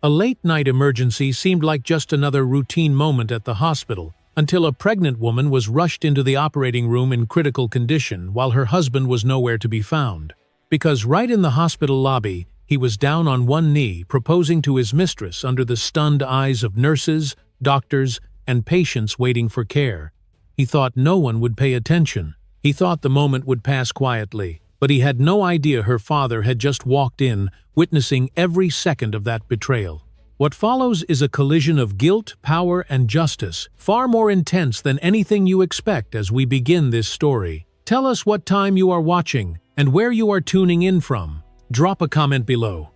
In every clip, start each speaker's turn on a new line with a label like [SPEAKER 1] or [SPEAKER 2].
[SPEAKER 1] A late-night emergency seemed like just another routine moment at the hospital, until a pregnant woman was rushed into the operating room in critical condition while her husband was nowhere to be found. Because right in the hospital lobby, he was down on one knee proposing to his mistress under the stunned eyes of nurses, doctors, and patients waiting for care. He thought no one would pay attention. He thought the moment would pass quietly, but he had no idea her father had just walked in, witnessing every second of that betrayal. What follows is a collision of guilt, power, and justice, far more intense than anything you expect as we begin this story. Tell us what time you are watching and where you are tuning in from. Drop a comment below.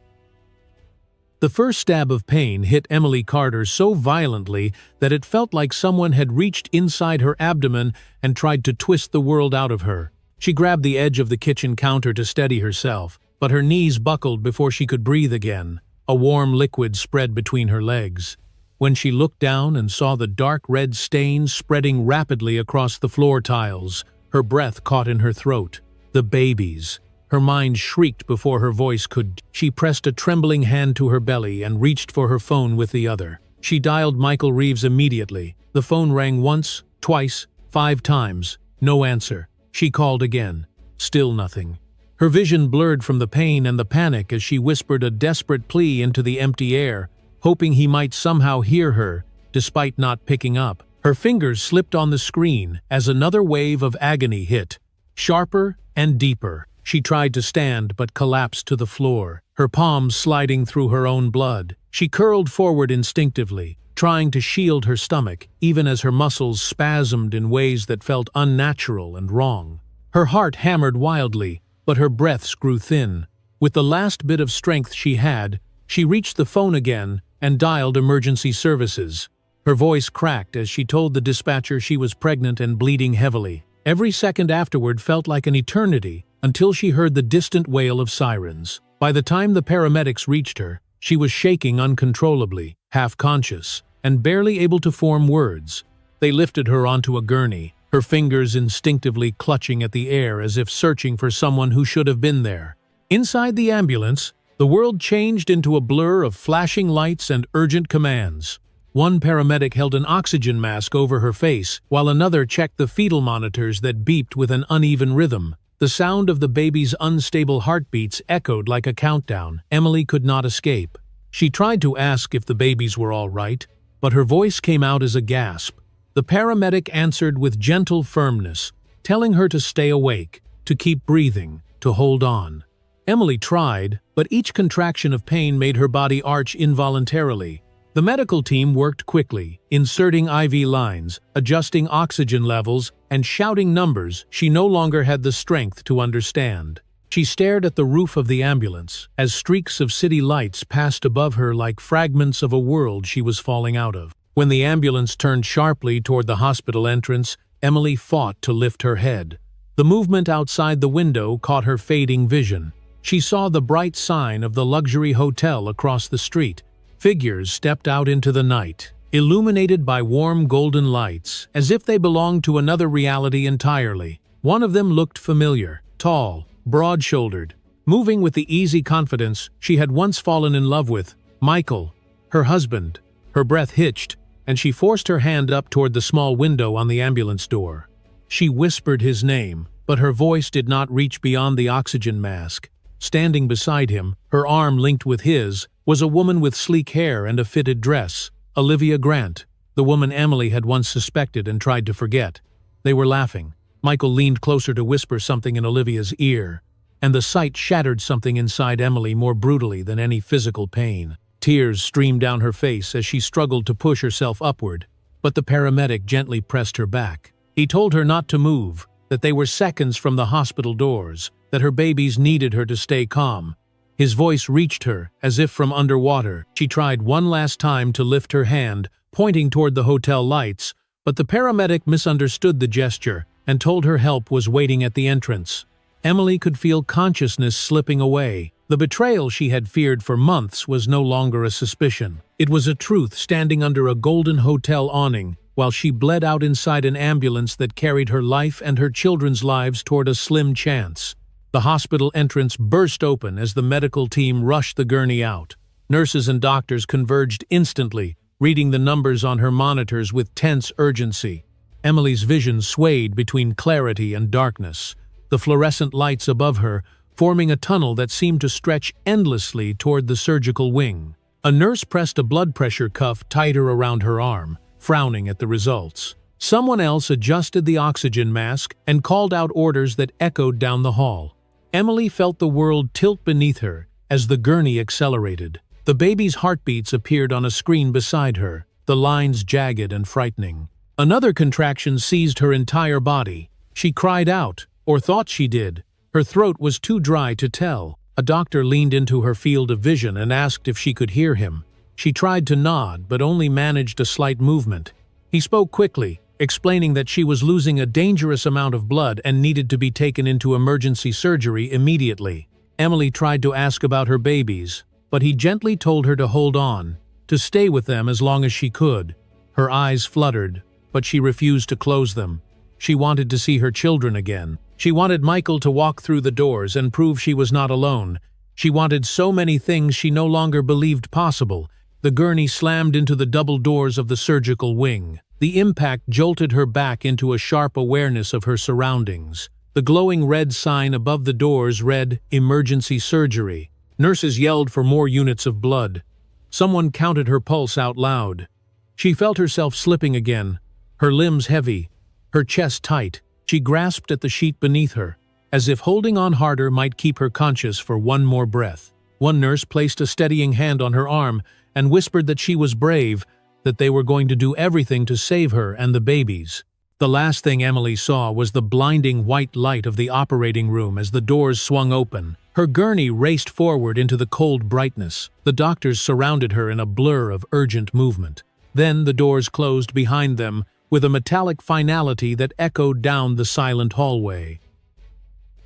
[SPEAKER 1] The first stab of pain hit Emily Carter so violently that it felt like someone had reached inside her abdomen and tried to twist the world out of her. She grabbed the edge of the kitchen counter to steady herself, but her knees buckled before she could breathe again. A warm liquid spread between her legs. When she looked down and saw the dark red stains spreading rapidly across the floor tiles, her breath caught in her throat. The babies. Her mind shrieked before her voice could. She pressed a trembling hand to her belly and reached for her phone with the other. She dialed Michael Reeves immediately. The phone rang once, twice, 5 times. No answer. She called again. Still nothing. Her vision blurred from the pain and the panic as she whispered a desperate plea into the empty air, hoping he might somehow hear her, despite not picking up. Her fingers slipped on the screen as another wave of agony hit. Sharper and deeper. She tried to stand but collapsed to the floor, her palms sliding through her own blood. She curled forward instinctively, trying to shield her stomach, even as her muscles spasmed in ways that felt unnatural and wrong. Her heart hammered wildly, but her breaths grew thin. With the last bit of strength she had, she reached the phone again and dialed emergency services. Her voice cracked as she told the dispatcher she was pregnant and bleeding heavily. Every second afterward felt like an eternity, until she heard the distant wail of sirens. By the time the paramedics reached her, she was shaking uncontrollably, half-conscious, and barely able to form words. They lifted her onto a gurney, her fingers instinctively clutching at the air as if searching for someone who should have been there. Inside the ambulance, the world changed into a blur of flashing lights and urgent commands. One paramedic held an oxygen mask over her face, while another checked the fetal monitors that beeped with an uneven rhythm. The sound of the baby's unstable heartbeats echoed like a countdown. Emily could not escape. She tried to ask if the babies were all right, but her voice came out as a gasp. The paramedic answered with gentle firmness, telling her to stay awake, to keep breathing, to hold on. Emily tried, but each contraction of pain made her body arch involuntarily. The medical team worked quickly, inserting IV lines, adjusting oxygen levels, and shouting numbers she no longer had the strength to understand. She stared at the roof of the ambulance, as streaks of city lights passed above her like fragments of a world she was falling out of. When the ambulance turned sharply toward the hospital entrance, Emily fought to lift her head. The movement outside the window caught her fading vision. She saw the bright sign of the luxury hotel across the street. Figures stepped out into the night, illuminated by warm golden lights, as if they belonged to another reality entirely. One of them looked familiar, tall, broad-shouldered, moving with the easy confidence she had once fallen in love with. Michael, her husband. Her breath hitched, and she forced her hand up toward the small window on the ambulance door. She whispered his name, but her voice did not reach beyond the oxygen mask. Standing beside him, her arm linked with his, was a woman with sleek hair and a fitted dress. Olivia Grant, the woman Emily had once suspected and tried to forget. They were laughing. Michael leaned closer to whisper something in Olivia's ear, and the sight shattered something inside Emily more brutally than any physical pain. Tears streamed down her face as she struggled to push herself upward, but the paramedic gently pressed her back. He told her not to move, that they were seconds from the hospital doors, that her babies needed her to stay calm. His voice reached her, as if from underwater. She tried one last time to lift her hand, pointing toward the hotel lights, but the paramedic misunderstood the gesture and told her help was waiting at the entrance. Emily could feel consciousness slipping away. The betrayal she had feared for months was no longer a suspicion. It was a truth standing under a golden hotel awning, while she bled out inside an ambulance that carried her life and her children's lives toward a slim chance. The hospital entrance burst open as the medical team rushed the gurney out. Nurses and doctors converged instantly, reading the numbers on her monitors with tense urgency. Emily's vision swayed between clarity and darkness, the fluorescent lights above her forming a tunnel that seemed to stretch endlessly toward the surgical wing. A nurse pressed a blood pressure cuff tighter around her arm, frowning at the results. Someone else adjusted the oxygen mask and called out orders that echoed down the hall. Emily felt the world tilt beneath her as the gurney accelerated. The baby's heartbeats appeared on a screen beside her, the lines jagged and frightening. Another contraction seized her entire body. She cried out, or thought she did. Her throat was too dry to tell. A doctor leaned into her field of vision and asked if she could hear him. She tried to nod, but only managed a slight movement. He spoke quickly, explaining that she was losing a dangerous amount of blood and needed to be taken into emergency surgery immediately. Emily tried to ask about her babies, but he gently told her to hold on, to stay with them as long as she could. Her eyes fluttered, but she refused to close them. She wanted to see her children again. She wanted Michael to walk through the doors and prove she was not alone. She wanted so many things she no longer believed possible. The gurney slammed into the double doors of the surgical wing. The impact jolted her back into a sharp awareness of her surroundings. The glowing red sign above the doors read, "Emergency Surgery." Nurses yelled for more units of blood. Someone counted her pulse out loud. She felt herself slipping again, her limbs heavy, her chest tight. She grasped at the sheet beneath her, as if holding on harder might keep her conscious for one more breath. One nurse placed a steadying hand on her arm and whispered that she was brave, that they were going to do everything to save her and the babies. The last thing Emily saw was the blinding white light of the operating room as the doors swung open. Her gurney raced forward into the cold brightness. The doctors surrounded her in a blur of urgent movement. Then the doors closed behind them, with a metallic finality that echoed down the silent hallway.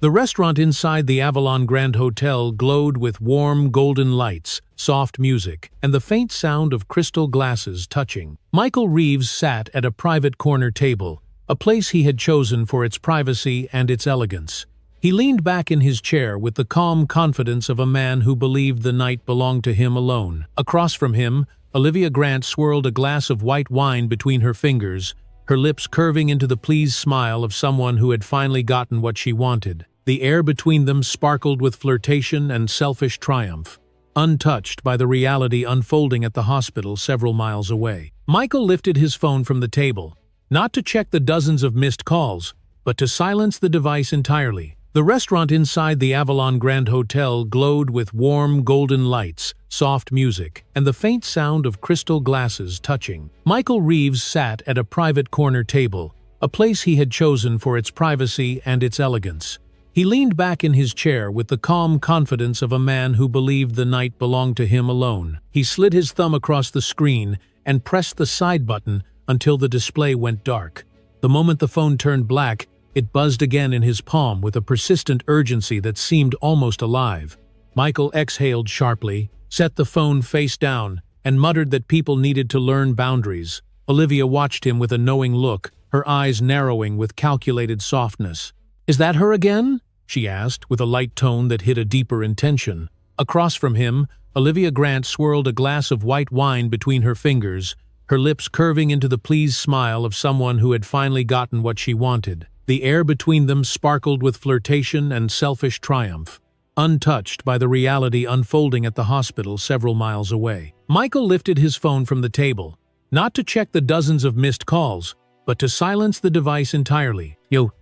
[SPEAKER 1] The restaurant inside the Avalon Grand Hotel glowed with warm golden lights, soft music, and the faint sound of crystal glasses touching. Michael Reeves sat at a private corner table, a place he had chosen for its privacy and its elegance. He leaned back in his chair with the calm confidence of a man who believed the night belonged to him alone. Across from him, Olivia Grant swirled a glass of white wine between her fingers, her lips curving into the pleased smile of someone who had finally gotten what she wanted. The air between them sparkled with flirtation and selfish triumph, untouched by the reality unfolding at the hospital several miles away. Michael lifted his phone from the table, not to check the dozens of missed calls, but to silence the device entirely. The restaurant inside the Avalon Grand Hotel glowed with warm golden lights, soft music, and the faint sound of crystal glasses touching. Michael Reeves sat at a private corner table, a place he had chosen for its privacy and its elegance. He leaned back in his chair with the calm confidence of a man who believed the night belonged to him alone. He slid his thumb across the screen and pressed the side button until the display went dark. The moment the phone turned black, it buzzed again in his palm with a persistent urgency that seemed almost alive. Michael exhaled sharply, set the phone face down, and muttered that people needed to learn boundaries. Olivia watched him with a knowing look, her eyes narrowing with calculated softness. "Is that her again?" she asked, with a light tone that hid a deeper intention. Across from him, Olivia Grant swirled a glass of white wine between her fingers, her lips curving into the pleased smile of someone who had finally gotten what she wanted. The air between them sparkled with flirtation and selfish triumph, untouched by the reality unfolding at the hospital several miles away. Michael lifted his phone from the table, not to check the dozens of missed calls, but to silence the device entirely. "Yo."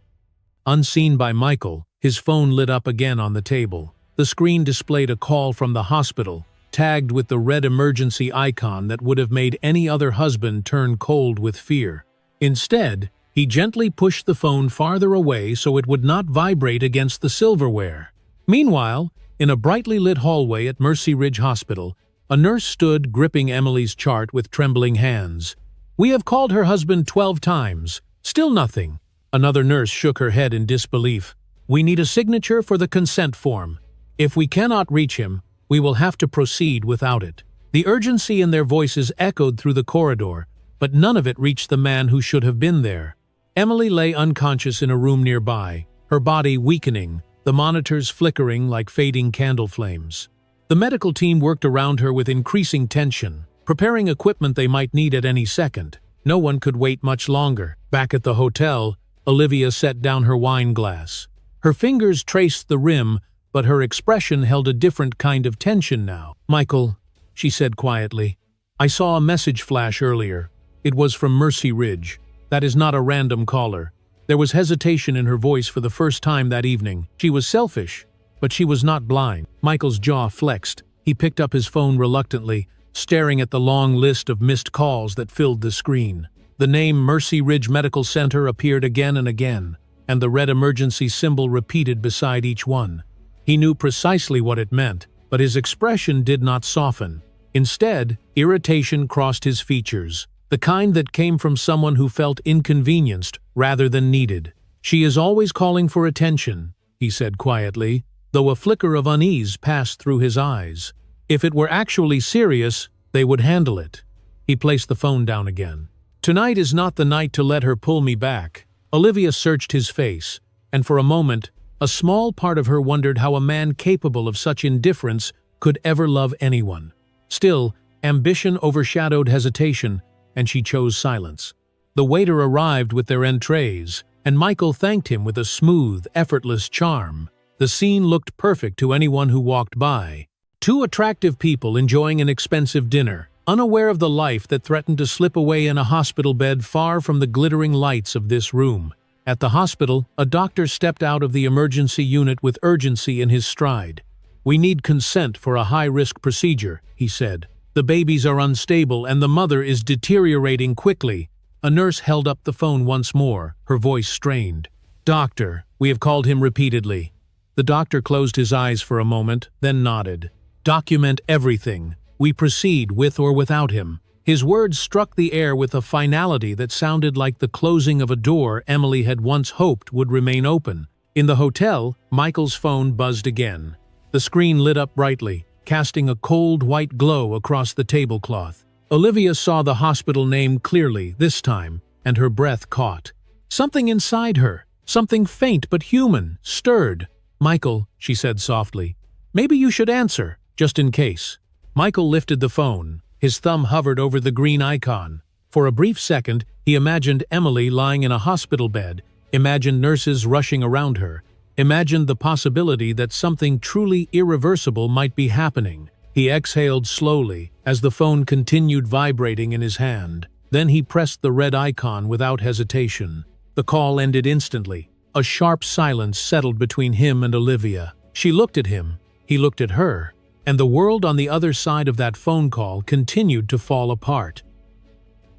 [SPEAKER 1] Unseen by Michael, his phone lit up again on the table. The screen displayed a call from the hospital, tagged with the red emergency icon that would have made any other husband turn cold with fear. Instead, he gently pushed the phone farther away so it would not vibrate against the silverware. Meanwhile, in a brightly lit hallway at Mercy Ridge Hospital, a nurse stood gripping Emily's chart with trembling hands. "We have called her husband 12 times. Still nothing." Another nurse shook her head in disbelief. "We need a signature for the consent form. If we cannot reach him, we will have to proceed without it." The urgency in their voices echoed through the corridor, but none of it reached the man who should have been there. Emily lay unconscious in a room nearby, her body weakening, the monitors flickering like fading candle flames. The medical team worked around her with increasing tension, preparing equipment they might need at any second. No one could wait much longer. Back at the hotel, Olivia set down her wine glass. Her fingers traced the rim, but her expression held a different kind of tension now. "Michael," she said quietly, "I saw a message flash earlier. It was from Mercy Ridge. That is not a random caller." There was hesitation in her voice for the first time that evening. She was selfish, but she was not blind. Michael's jaw flexed. He picked up his phone reluctantly, staring at the long list of missed calls that filled the screen. The name Mercy Ridge Medical Center appeared again and again, and the red emergency symbol repeated beside each one. He knew precisely what it meant, but his expression did not soften. Instead, irritation crossed his features, the kind that came from someone who felt inconvenienced rather than needed. "She is always calling for attention," he said quietly, though a flicker of unease passed through his eyes. If it were actually serious, they would handle it. He placed the phone down again. "Tonight is not the night to let her pull me back." Olivia searched his face, and for a moment, a small part of her wondered how a man capable of such indifference could ever love anyone. Still, ambition overshadowed hesitation, and she chose silence. The waiter arrived with their entrees, and Michael thanked him with a smooth, effortless charm. The scene looked perfect to anyone who walked by. Two attractive people enjoying an expensive dinner, unaware of the life that threatened to slip away in a hospital bed far from the glittering lights of this room. At the hospital, a doctor stepped out of the emergency unit with urgency in his stride. "We need consent for a high-risk procedure," he said. "The babies are unstable and the mother is deteriorating quickly." A nurse held up the phone once more, her voice strained. "Doctor," we have called him repeatedly. The doctor closed his eyes for a moment, then nodded. "Document everything. We proceed with or without him." His words struck the air with a finality that sounded like the closing of a door Emily had once hoped would remain open. In the hotel, Michael's phone buzzed again. The screen lit up brightly, casting a cold white glow across the tablecloth. Olivia saw the hospital name clearly this time, and her breath caught. Something inside her, something faint but human, stirred. "Michael," she said softly, "maybe you should answer, just in case." Michael lifted the phone. His thumb hovered over the green icon. For a brief second, he imagined Emily lying in a hospital bed, imagined nurses rushing around her, imagined the possibility that something truly irreversible might be happening. He exhaled slowly as the phone continued vibrating in his hand. Then he pressed the red icon without hesitation. The call ended instantly. A sharp silence settled between him and Olivia. She looked at him, he looked at her, and the world on the other side of that phone call continued to fall apart.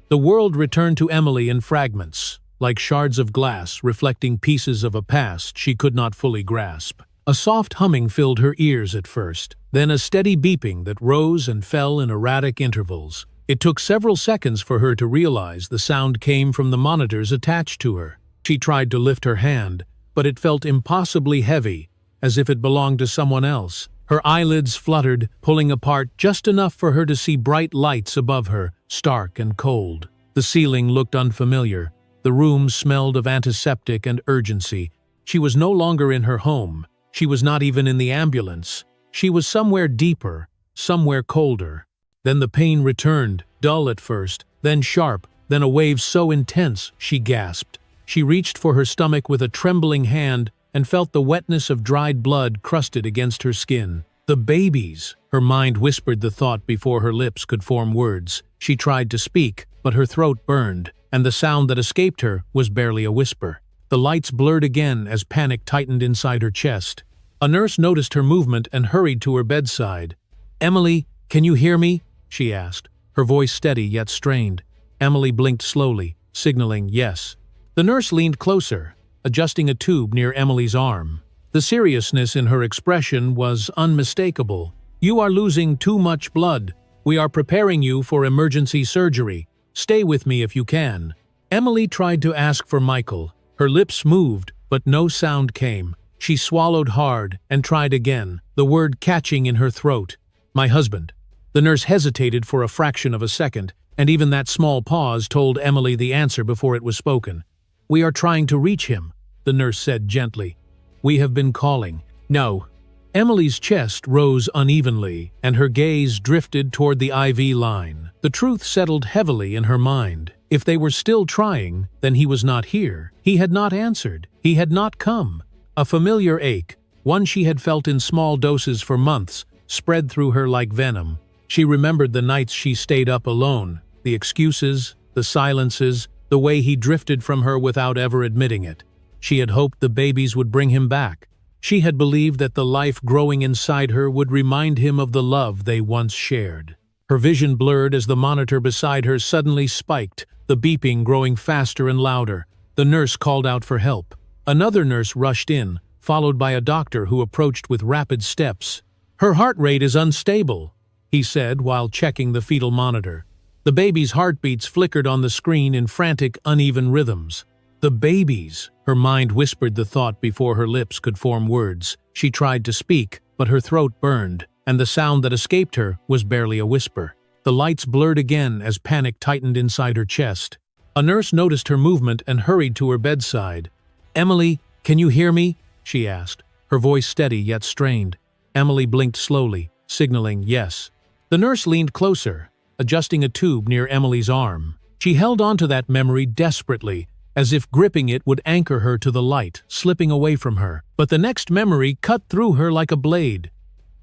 [SPEAKER 1] The world returned to Emily in fragments, like shards of glass reflecting pieces of a past she could not fully grasp. A soft humming filled her ears at first, then a steady beeping that rose and fell in erratic intervals. It took several seconds for her to realize the sound came from the monitors attached to her. She tried to lift her hand, but it felt impossibly heavy, as if it belonged to someone else. Her eyelids fluttered, pulling apart just enough for her to see bright lights above her, stark and cold. The ceiling looked unfamiliar. The room smelled of antiseptic and urgency. She was no longer in her home. She was not even in the ambulance. She was somewhere deeper, somewhere colder. Then the pain returned, dull at first, then sharp, then a wave so intense she gasped. She reached for her stomach with a trembling hand and felt the wetness of dried blood crusted against her skin. The babies! Her mind whispered the thought before her lips could form words. She tried to speak, but her throat burned, and the sound that escaped her was barely a whisper. The lights blurred again as panic tightened inside her chest. A nurse noticed her movement and hurried to her bedside. "Emily, can you hear me?" she asked, her voice steady yet strained. Emily blinked slowly, signaling yes. The nurse leaned closer, adjusting a tube near Emily's arm. The seriousness in her expression was unmistakable. "You are losing too much blood. We are preparing you for emergency surgery. Stay with me if you can." Emily tried to ask for Michael. Her lips moved, but no sound came. She swallowed hard and tried again, the word catching in her throat. "My husband." The nurse hesitated for a fraction of a second, and even that small pause told Emily the answer before it was spoken. "We are trying to reach him," the nurse said gently. "We have been calling." "No, Emily's chest rose unevenly, and her gaze drifted toward the IV line. The truth settled heavily in her mind. If they were still trying, then he was not here. He had not answered. He had not come. A familiar ache, one she had felt in small doses for months, spread through her like venom. She remembered the nights she stayed up alone, the excuses, the silences, the way he drifted from her without ever admitting it. She had hoped the babies would bring him back. She had believed that the life growing inside her would remind him of the love they once shared. Her vision blurred as the monitor beside her suddenly spiked, the beeping growing faster and louder. The nurse called out for help. Another nurse rushed in, followed by a doctor who approached with rapid steps. "Her heart rate is unstable," he said while checking the fetal monitor. The baby's heartbeats flickered on the screen in frantic, uneven rhythms. The babies! Her mind whispered the thought before her lips could form words. She tried to speak, but her throat burned, and the sound that escaped her was barely a whisper. The lights blurred again as panic tightened inside her chest. A nurse noticed her movement and hurried to her bedside. "Emily, can you hear me?" she asked, her voice steady yet strained. Emily blinked slowly, signaling yes. The nurse leaned closer, adjusting a tube near Emily's arm. She held onto that memory desperately, as if gripping it would anchor her to the light, slipping away from her. But the next memory cut through her like a blade.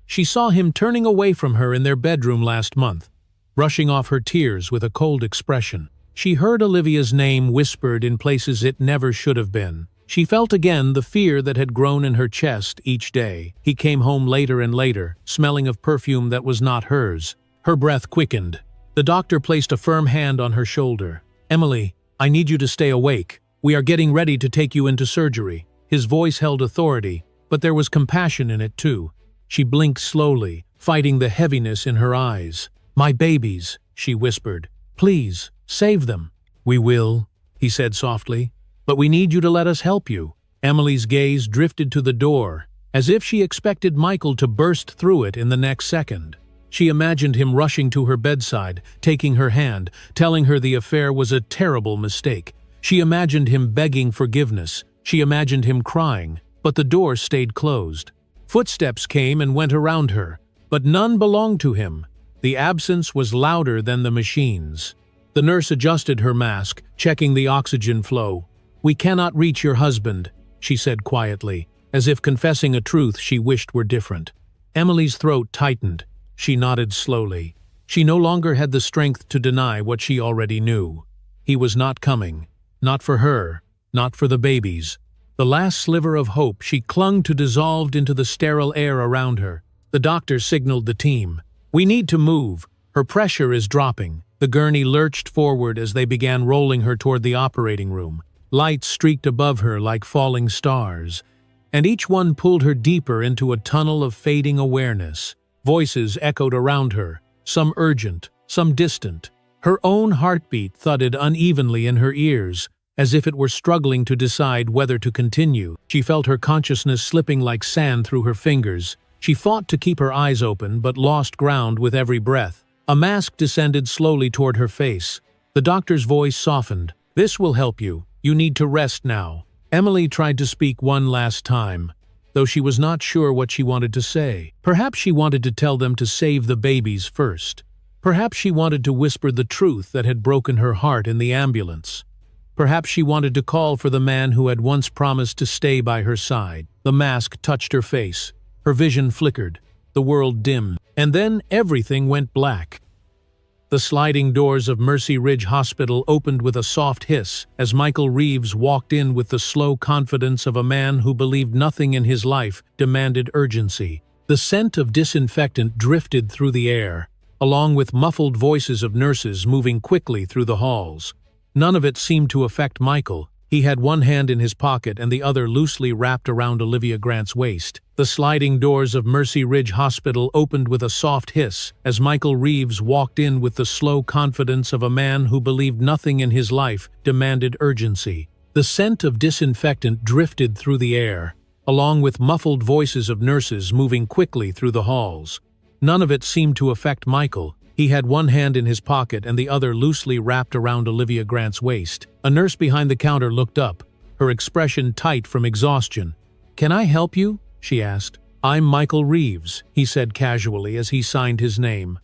[SPEAKER 1] She saw him turning away from her in their bedroom last month, brushing off her tears with a cold expression. She heard Olivia's name whispered in places it never should have been. She felt again the fear that had grown in her chest each day. He came home later and later, smelling of perfume that was not hers. Her breath quickened. The doctor placed a firm hand on her shoulder. "Emily, I need you to stay awake. We are getting ready to take you into surgery." His voice held authority, but there was compassion in it too. She blinked slowly, fighting the heaviness in her eyes. "My babies," she whispered. "Please, save them." "We will," he said softly, "but we need you to let us help you." Emily's gaze drifted to the door, as if she expected Michael to burst through it in the next second. She imagined him rushing to her bedside, taking her hand, telling her the affair was a terrible mistake. She imagined him begging forgiveness. She imagined him crying, but the door stayed closed. Footsteps came and went around her, but none belonged to him. The absence was louder than the machines. The nurse adjusted her mask, checking the oxygen flow. "We cannot reach your husband," she said quietly, as if confessing a truth she wished were different. Emily's throat tightened. She nodded slowly. She no longer had the strength to deny what she already knew. He was not coming. Not for her. Not for the babies. The last sliver of hope she clung to dissolved into the sterile air around her. The doctor signaled the team. "We need to move. Her pressure is dropping." The gurney lurched forward as they began rolling her toward the operating room. Lights streaked above her like falling stars, and each one pulled her deeper into a tunnel of fading awareness. Voices echoed around her, some urgent, some distant. Her own heartbeat thudded unevenly in her ears, as if it were struggling to decide whether to continue. She felt her consciousness slipping like sand through her fingers. She fought to keep her eyes open, but lost ground with every breath. A mask descended slowly toward her face. The doctor's voice softened. "This will help you. You need to rest now." Emily tried to speak one last time, though she was not sure what she wanted to say. Perhaps she wanted to tell them to save the babies first. Perhaps she wanted to whisper the truth that had broken her heart in the ambulance. Perhaps she wanted to call for the man who had once promised to stay by her side. The mask touched her face. Her vision flickered. The world dimmed. And then everything went black. The sliding doors of Mercy Ridge Hospital opened with a soft hiss as Michael Reeves walked in with the slow confidence of a man who believed nothing in his life demanded urgency. The scent of disinfectant drifted through the air, along with muffled voices of nurses moving quickly through the halls. None of it seemed to affect Michael. He had one hand in his pocket and the other loosely wrapped around Olivia Grant's waist. The sliding doors of Mercy Ridge Hospital opened with a soft hiss as Michael Reeves walked in with the slow confidence of a man who believed nothing in his life demanded urgency. The scent of disinfectant drifted through the air, along with muffled voices of nurses moving quickly through the halls. None of it seemed to affect Michael. He had one hand in his pocket and the other loosely wrapped around Olivia Grant's waist. A nurse behind the counter looked up, her expression tight from exhaustion. "Can I help you?" she asked. "I'm Michael Reeves," he said casually as he signed his name.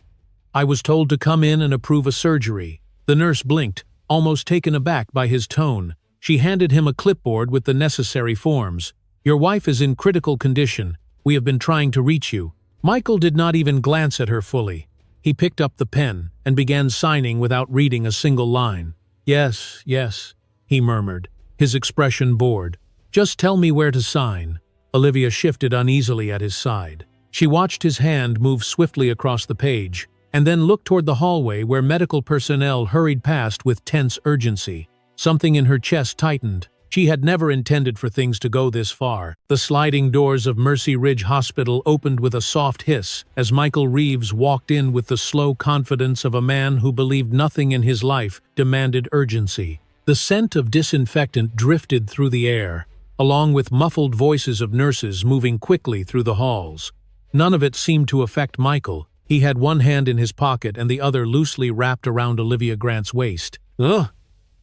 [SPEAKER 1] "I was told to come in and approve a surgery." The nurse blinked, almost taken aback by his tone. She handed him a clipboard with the necessary forms. "Your wife is in critical condition. We have been trying to reach you." Michael did not even glance at her fully. He picked up the pen and began signing without reading a single line. "Yes, yes," he murmured, his expression bored. "Just tell me where to sign." Olivia shifted uneasily at his side. She watched his hand move swiftly across the page, and then looked toward the hallway where medical personnel hurried past with tense urgency. Something in her chest tightened. She had never intended for things to go this far. The sliding doors of Mercy Ridge Hospital opened with a soft hiss as Michael Reeves walked in with the slow confidence of a man who believed nothing in his life demanded urgency. The scent of disinfectant drifted through the air, along with muffled voices of nurses moving quickly through the halls. None of it seemed to affect Michael. He had one hand in his pocket and the other loosely wrapped around Olivia Grant's waist. "Ugh!"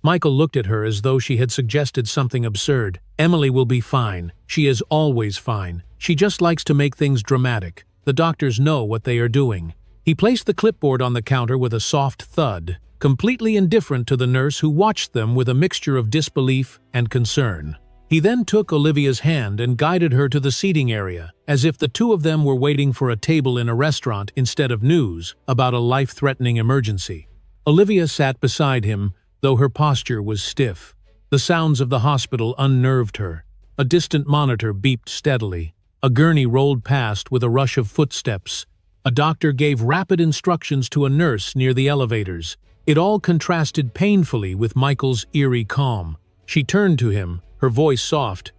[SPEAKER 1] Michael looked at her as though she had suggested something absurd. "Emily will be fine. She is always fine. She just likes to make things dramatic. The doctors know what they are doing." He placed the clipboard on the counter with a soft thud, completely indifferent to the nurse who watched them with a mixture of disbelief and concern. He then took Olivia's hand and guided her to the seating area, as if the two of them were waiting for a table in a restaurant instead of news about a life-threatening emergency. Olivia sat beside him, though her posture was stiff. The sounds of the hospital unnerved her. A distant monitor beeped steadily. A gurney rolled past with a rush of footsteps. A doctor gave rapid instructions to a nurse near the elevators. It all contrasted painfully with Michael's eerie calm. She turned to him, her voice soft.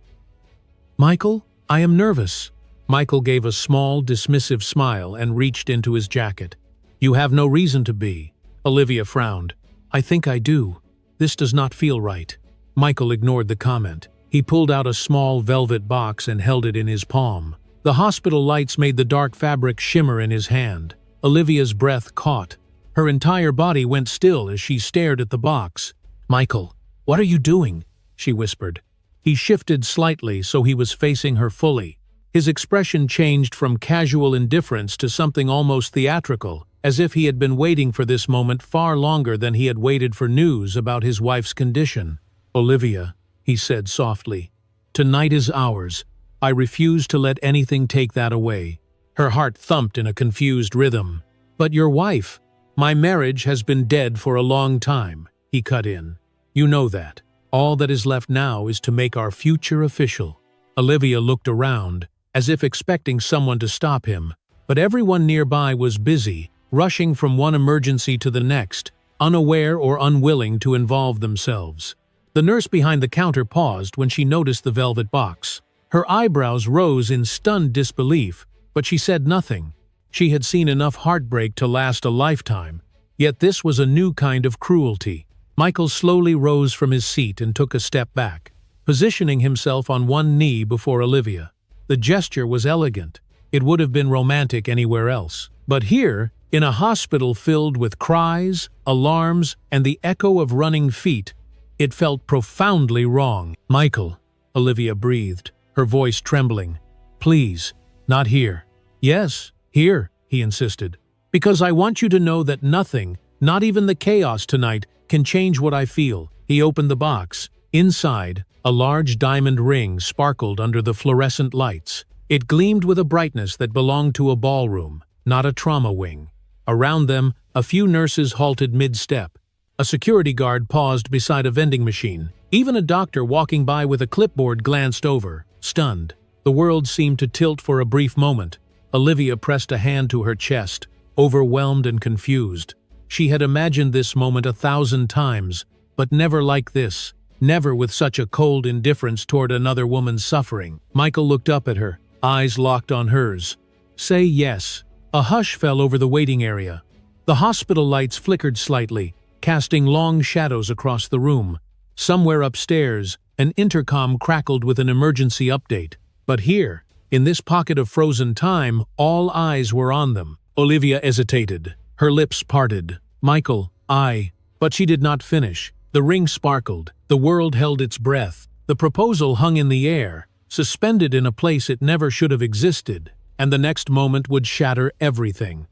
[SPEAKER 1] "Michael, I am nervous." Michael gave a small, dismissive smile and reached into his jacket. "You have no reason to be." Olivia frowned. "I think I do. This does not feel right." Michael ignored the comment. He pulled out a small velvet box and held it in his palm. The hospital lights made the dark fabric shimmer in his hand. Olivia's breath caught. Her entire body went still as she stared at the box. "Michael, what are you doing?" she whispered. He shifted slightly so he was facing her fully. His expression changed from casual indifference to something almost theatrical, as if he had been waiting for this moment far longer than he had waited for news about his wife's condition. "Olivia," he said softly, "tonight is ours. I refuse to let anything take that away." Her heart thumped in a confused rhythm. "But your wife, my marriage has been dead for a long time," he cut in. "You know that. All that is left now is to make our future official." Olivia looked around, as if expecting someone to stop him, but everyone nearby was busy, rushing from one emergency to the next, unaware or unwilling to involve themselves. The nurse behind the counter paused when she noticed the velvet box. Her eyebrows rose in stunned disbelief, but she said nothing. She had seen enough heartbreak to last a lifetime, yet this was a new kind of cruelty. Michael slowly rose from his seat and took a step back, positioning himself on one knee before Olivia. The gesture was elegant. It would have been romantic anywhere else. But here, in a hospital filled with cries, alarms, and the echo of running feet, it felt profoundly wrong. "Michael," Olivia breathed, her voice trembling. "Please, not here." "Yes, here," he insisted. "Because I want you to know that nothing, not even the chaos tonight, can change what I feel." He opened the box. Inside, a large diamond ring sparkled under the fluorescent lights. It gleamed with a brightness that belonged to a ballroom, not a trauma wing. Around them, a few nurses halted mid-step. A security guard paused beside a vending machine. Even a doctor walking by with a clipboard glanced over, stunned. The world seemed to tilt for a brief moment. Olivia pressed a hand to her chest, overwhelmed and confused. She had imagined this moment 1,000 times, but never like this. Never with such a cold indifference toward another woman's suffering. Michael looked up at her, eyes locked on hers. "Say yes." A hush fell over the waiting area. The hospital lights flickered slightly, casting long shadows across the room. Somewhere upstairs, an intercom crackled with an emergency update. But here, in this pocket of frozen time, all eyes were on them. Olivia hesitated. Her lips parted. "Michael, I..." But she did not finish. The ring sparkled. The world held its breath. The proposal hung in the air. suspended in a place it never should have existed, and the next moment would shatter everything.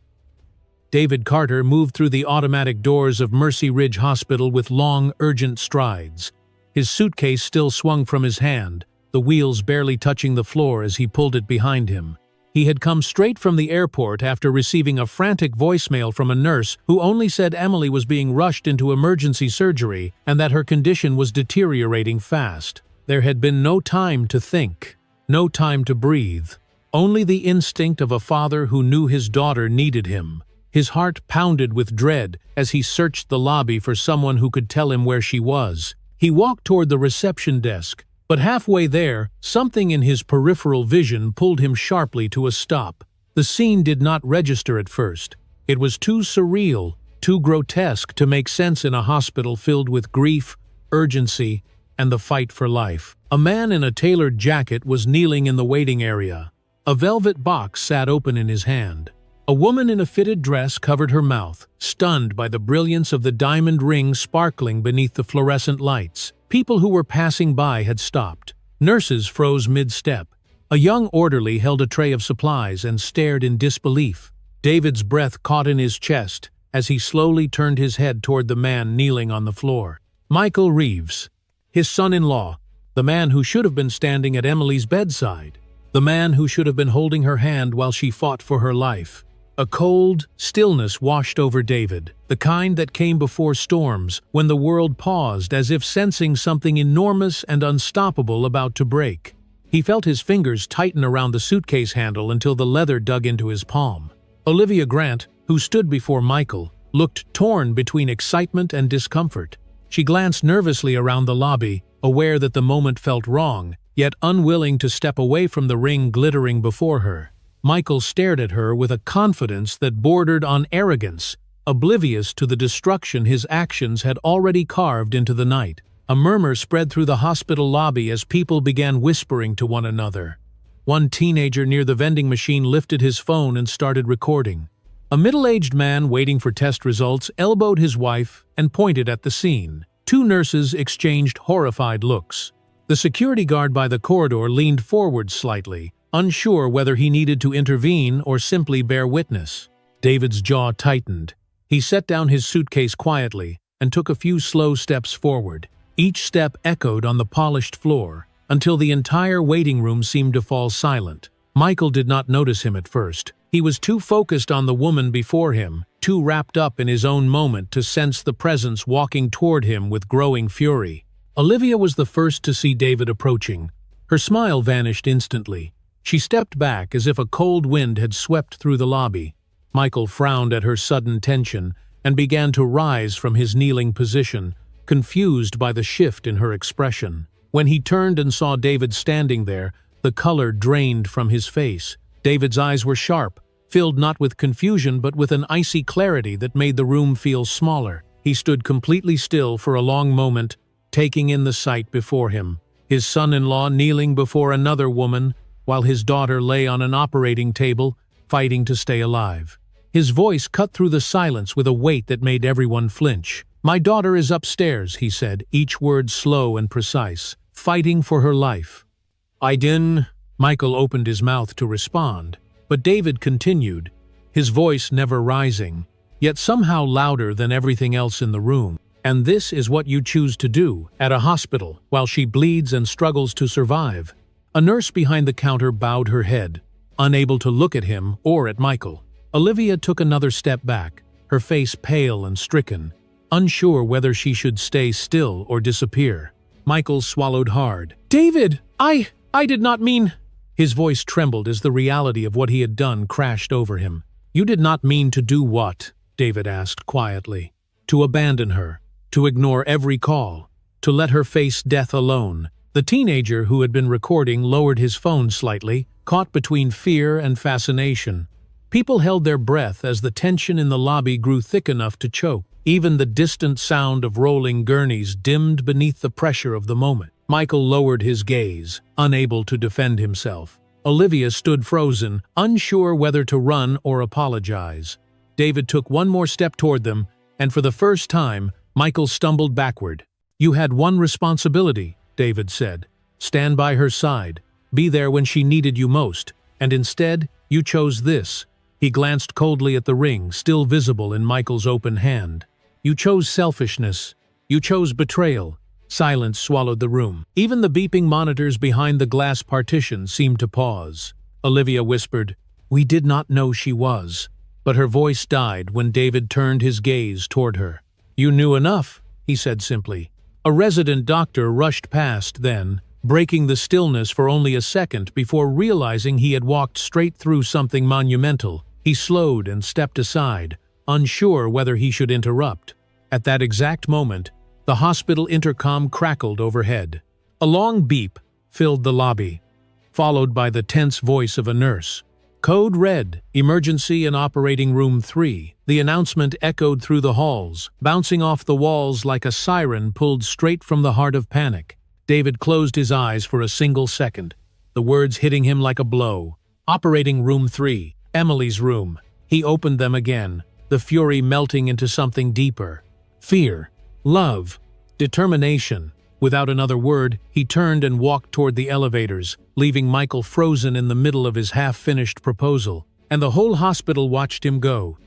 [SPEAKER 1] David Carter moved through the automatic doors of Mercy Ridge Hospital with long, urgent strides. His suitcase still swung from his hand, the wheels barely touching the floor as he pulled it behind him. He had come straight from the airport after receiving a frantic voicemail from a nurse who only said Emily was being rushed into emergency surgery and that her condition was deteriorating fast. There had been no time to think, no time to breathe, only the instinct of a father who knew his daughter needed him. His heart pounded with dread as he searched the lobby for someone who could tell him where she was. He walked toward the reception desk, but halfway there, something in his peripheral vision pulled him sharply to a stop. The scene did not register at first. It was too surreal, too grotesque to make sense in a hospital filled with grief, urgency, and the fight for life. A man in a tailored jacket was kneeling in the waiting area. A velvet box sat open in his hand. A woman in a fitted dress covered her mouth, stunned by the brilliance of the diamond ring sparkling beneath the fluorescent lights. People who were passing by had stopped. Nurses froze mid-step. A young orderly held a tray of supplies and stared in disbelief. David's breath caught in his chest as he slowly turned his head toward the man kneeling on the floor. Michael Reeves, his son-in-law, the man who should have been standing at Emily's bedside, the man who should have been holding her hand while she fought for her life. A cold stillness washed over David, the kind that came before storms, when the world paused as if sensing something enormous and unstoppable about to break. He felt his fingers tighten around the suitcase handle until the leather dug into his palm. Olivia Grant, who stood before Michael, looked torn between excitement and discomfort. She glanced nervously around the lobby, aware that the moment felt wrong, yet unwilling to step away from the ring glittering before her. Michael stared at her with a confidence that bordered on arrogance, oblivious to the destruction his actions had already carved into the night. A murmur spread through the hospital lobby as people began whispering to one another. One teenager near the vending machine lifted his phone and started recording. A middle-aged man waiting for test results elbowed his wife and pointed at the scene. Two nurses exchanged horrified looks. The security guard by the corridor leaned forward slightly, unsure whether he needed to intervene or simply bear witness. David's jaw tightened. He set down his suitcase quietly and took a few slow steps forward. Each step echoed on the polished floor, until the entire waiting room seemed to fall silent. Michael did not notice him at first. He was too focused on the woman before him, too wrapped up in his own moment to sense the presence walking toward him with growing fury. Olivia was the first to see David approaching. Her smile vanished instantly. She stepped back as if a cold wind had swept through the lobby. Michael frowned at her sudden tension and began to rise from his kneeling position, confused by the shift in her expression. When he turned and saw David standing there, the color drained from his face. David's eyes were sharp, filled not with confusion but with an icy clarity that made the room feel smaller. He stood completely still for a long moment, taking in the sight before him. His son-in-law kneeling before another woman, while his daughter lay on an operating table, fighting to stay alive. His voice cut through the silence with a weight that made everyone flinch. "My daughter is upstairs," he said, each word slow and precise, "fighting for her life." "I didn't—" Michael opened his mouth to respond, but David continued, his voice never rising, yet somehow louder than everything else in the room. "And this is what you choose to do, at a hospital, while she bleeds and struggles to survive." A nurse behind the counter bowed her head, unable to look at him or at Michael. Olivia took another step back, her face pale and stricken, unsure whether she should stay still or disappear. Michael swallowed hard. "David, I did not mean—" His voice trembled as the reality of what he had done crashed over him. "You did not mean to do what?" David asked quietly. "To abandon her, to ignore every call, to let her face death alone." The teenager who had been recording lowered his phone slightly, caught between fear and fascination. People held their breath as the tension in the lobby grew thick enough to choke. Even the distant sound of rolling gurneys dimmed beneath the pressure of the moment. Michael lowered his gaze, unable to defend himself. Olivia stood frozen, unsure whether to run or apologize. David took one more step toward them, and for the first time, Michael stumbled backward. "You had one responsibility," David said. "Stand by her side. be there when she needed you most, and instead, you chose this." He glanced coldly at the ring, still visible in Michael's open hand. "You chose selfishness. You chose betrayal." Silence swallowed the room. Even the beeping monitors behind the glass partition seemed to pause. Olivia whispered, "We did not know she was." But her voice died when David turned his gaze toward her. "You knew enough," he said simply. A resident doctor rushed past then, breaking the stillness for only a second before realizing he had walked straight through something monumental. He slowed and stepped aside, unsure whether he should interrupt. At that exact moment, the hospital intercom crackled overhead. A long beep filled the lobby, followed by the tense voice of a nurse. "Code red, emergency in operating room 3. The announcement echoed through the halls, bouncing off the walls like a siren pulled straight from the heart of panic. David closed his eyes for a single second, the words hitting him like a blow. Operating room 3, Emily's room. He opened them again, the fury melting into something deeper. Fear, love, determination. Without another word, he turned and walked toward the elevators, leaving Michael frozen in the middle of his half-finished proposal, and the whole hospital watched him go.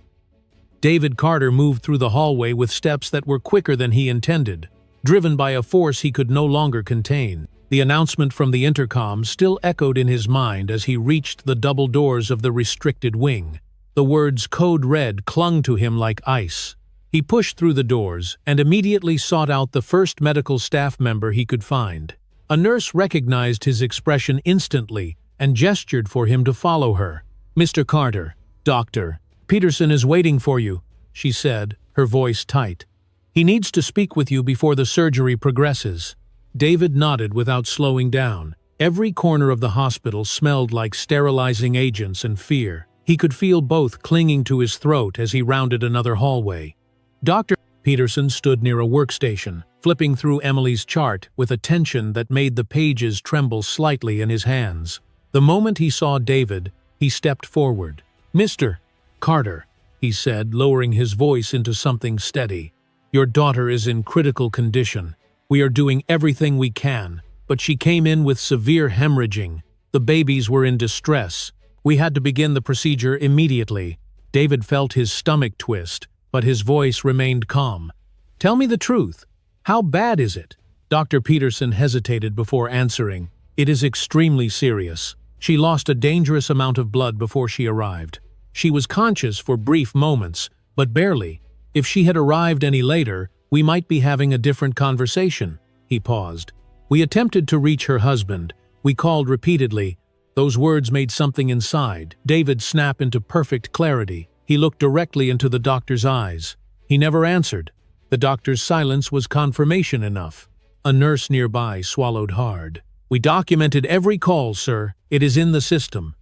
[SPEAKER 1] David Carter moved through the hallway with steps that were quicker than he intended, driven by a force he could no longer contain. The announcement from the intercom still echoed in his mind as he reached the double doors of the restricted wing. The words "Code Red" clung to him like ice. He pushed through the doors and immediately sought out the first medical staff member he could find. A nurse recognized his expression instantly and gestured for him to follow her. "Mr. Carter, Dr. Peterson is waiting for you," she said, her voice tight. "He needs to speak with you before the surgery progresses." David nodded without slowing down. Every corner of the hospital smelled like sterilizing agents and fear. He could feel both clinging to his throat as he rounded another hallway. Dr. Peterson stood near a workstation, flipping through Emily's chart with a tension that made the pages tremble slightly in his hands. The moment he saw David, he stepped forward. "Mr. Carter," he said, lowering his voice into something steady. "Your daughter is in critical condition. We are doing everything we can, but she came in with severe hemorrhaging. The babies were in distress. We had to begin the procedure immediately." David felt his stomach twist, but his voice remained calm. "Tell me the truth. How bad is it?" Dr. Peterson hesitated before answering. "It is extremely serious. She lost a dangerous amount of blood before she arrived. She was conscious for brief moments, but barely. If she had arrived any later, we might be having a different conversation." He paused. "We attempted to reach her husband. We called repeatedly." Those words made something inside David snap into perfect clarity. He looked directly into the doctor's eyes. He never answered. The doctor's silence was confirmation enough. A nurse nearby swallowed hard. "We documented every call, sir. It is in the system."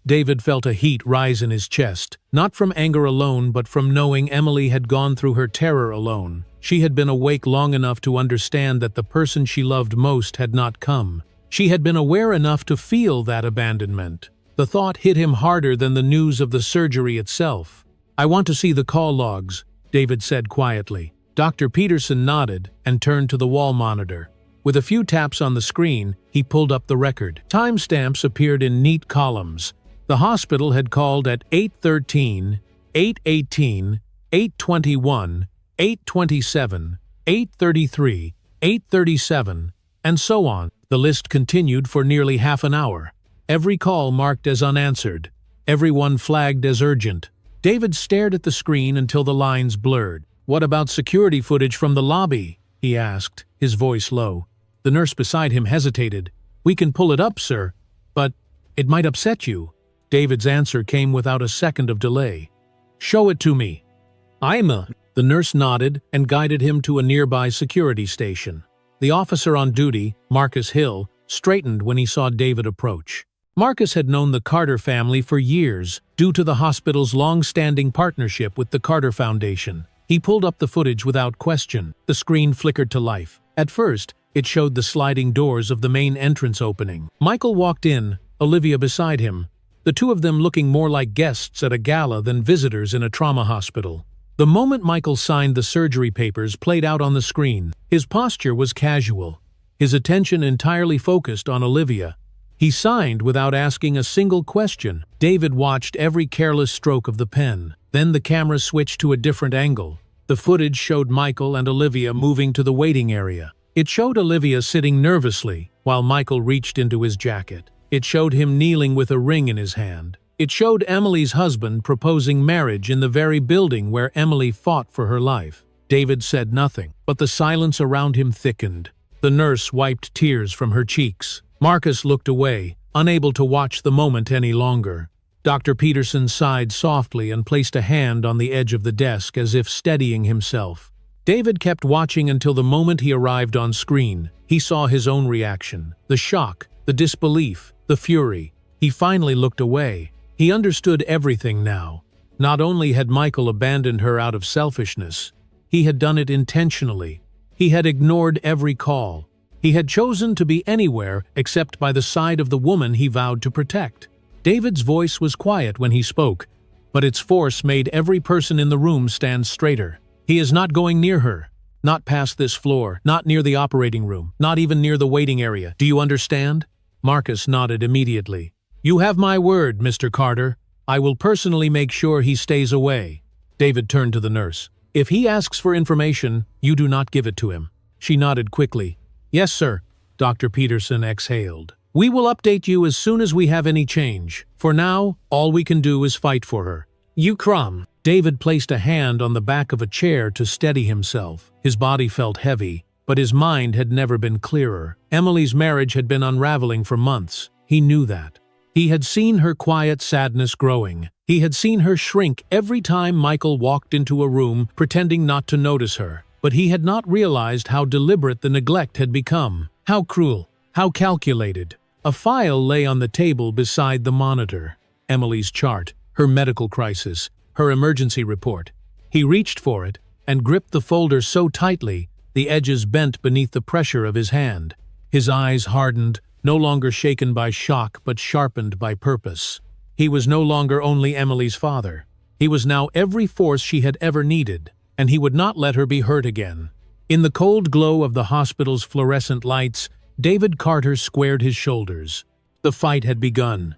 [SPEAKER 1] David felt a heat rise in his chest, not from anger alone but from knowing Emily had gone through her terror alone. She had been awake long enough to understand that the person she loved most had not come. She had been aware enough to feel that abandonment. The thought hit him harder than the news of the surgery itself. "I want to see the call logs," David said quietly. Dr. Peterson nodded and turned to the wall monitor. With a few taps on the screen, he pulled up the record. Timestamps appeared in neat columns. The hospital had called at 8:13, 8:18, 8:21, 8:27, 8:33, 8:37, and so on. The list continued for nearly half an hour. Every call marked as unanswered. Everyone flagged as urgent. David stared at the screen until the lines blurred. "What about security footage from the lobby?" he asked, his voice low. The nurse beside him hesitated. "We can pull it up, sir, but it might upset you." David's answer came without a second of delay. "Show it to me." The nurse nodded and guided him to a nearby security station. The officer on duty, Marcus Hill, straightened when he saw David approach. Marcus had known the Carter family for years, due to the hospital's long-standing partnership with the Carter Foundation. He pulled up the footage without question. The screen flickered to life. At first, it showed the sliding doors of the main entrance opening. Michael walked in, Olivia beside him, the two of them looking more like guests at a gala than visitors in a trauma hospital. The moment Michael signed the surgery papers played out on the screen. His posture was casual. his attention entirely focused on Olivia. He signed without asking a single question. David watched every careless stroke of the pen. Then the camera switched to a different angle. The footage showed Michael and Olivia moving to the waiting area. It showed Olivia sitting nervously while Michael reached into his jacket. It showed him kneeling with a ring in his hand. It showed Emily's husband proposing marriage in the very building where Emily fought for her life. David said nothing, but the silence around him thickened. The nurse wiped tears from her cheeks. Marcus looked away, unable to watch the moment any longer. Dr. Peterson sighed softly and placed a hand on the edge of the desk as if steadying himself. David kept watching until the moment he arrived on screen. He saw his own reaction, the shock, the disbelief, the fury. He finally looked away. He understood everything now. Not only had Michael abandoned her out of selfishness, he had done it intentionally. He had ignored every call. He had chosen to be anywhere except by the side of the woman he vowed to protect. David's voice was quiet when he spoke, but its force made every person in the room stand straighter. He is not going near her. Not past this floor, not near the operating room, not even near the waiting area. Do you understand? Marcus nodded immediately. You have my word, Mr. Carter. I will personally make sure he stays away. David turned to the nurse. If he asks for information, you do not give it to him. She nodded quickly. Yes, sir. Dr. Peterson exhaled. We will update you as soon as we have any change. For now, all we can do is fight for her. You crumb. David placed a hand on the back of a chair to steady himself. His body felt heavy, but his mind had never been clearer. Emily's marriage had been unraveling for months. He knew that. He had seen her quiet sadness growing. He had seen her shrink every time Michael walked into a room pretending not to notice her. But he had not realized how deliberate the neglect had become. How cruel. How calculated. A file lay on the table beside the monitor. Emily's chart, her medical crisis, her emergency report. He reached for it and gripped the folder so tightly the edges bent beneath the pressure of his hand. His eyes hardened, no longer shaken by shock but sharpened by purpose. He was no longer only Emily's father. He was now every force she had ever needed, and he would not let her be hurt again. In the cold glow of the hospital's fluorescent lights, David Carter squared his shoulders. The fight had begun.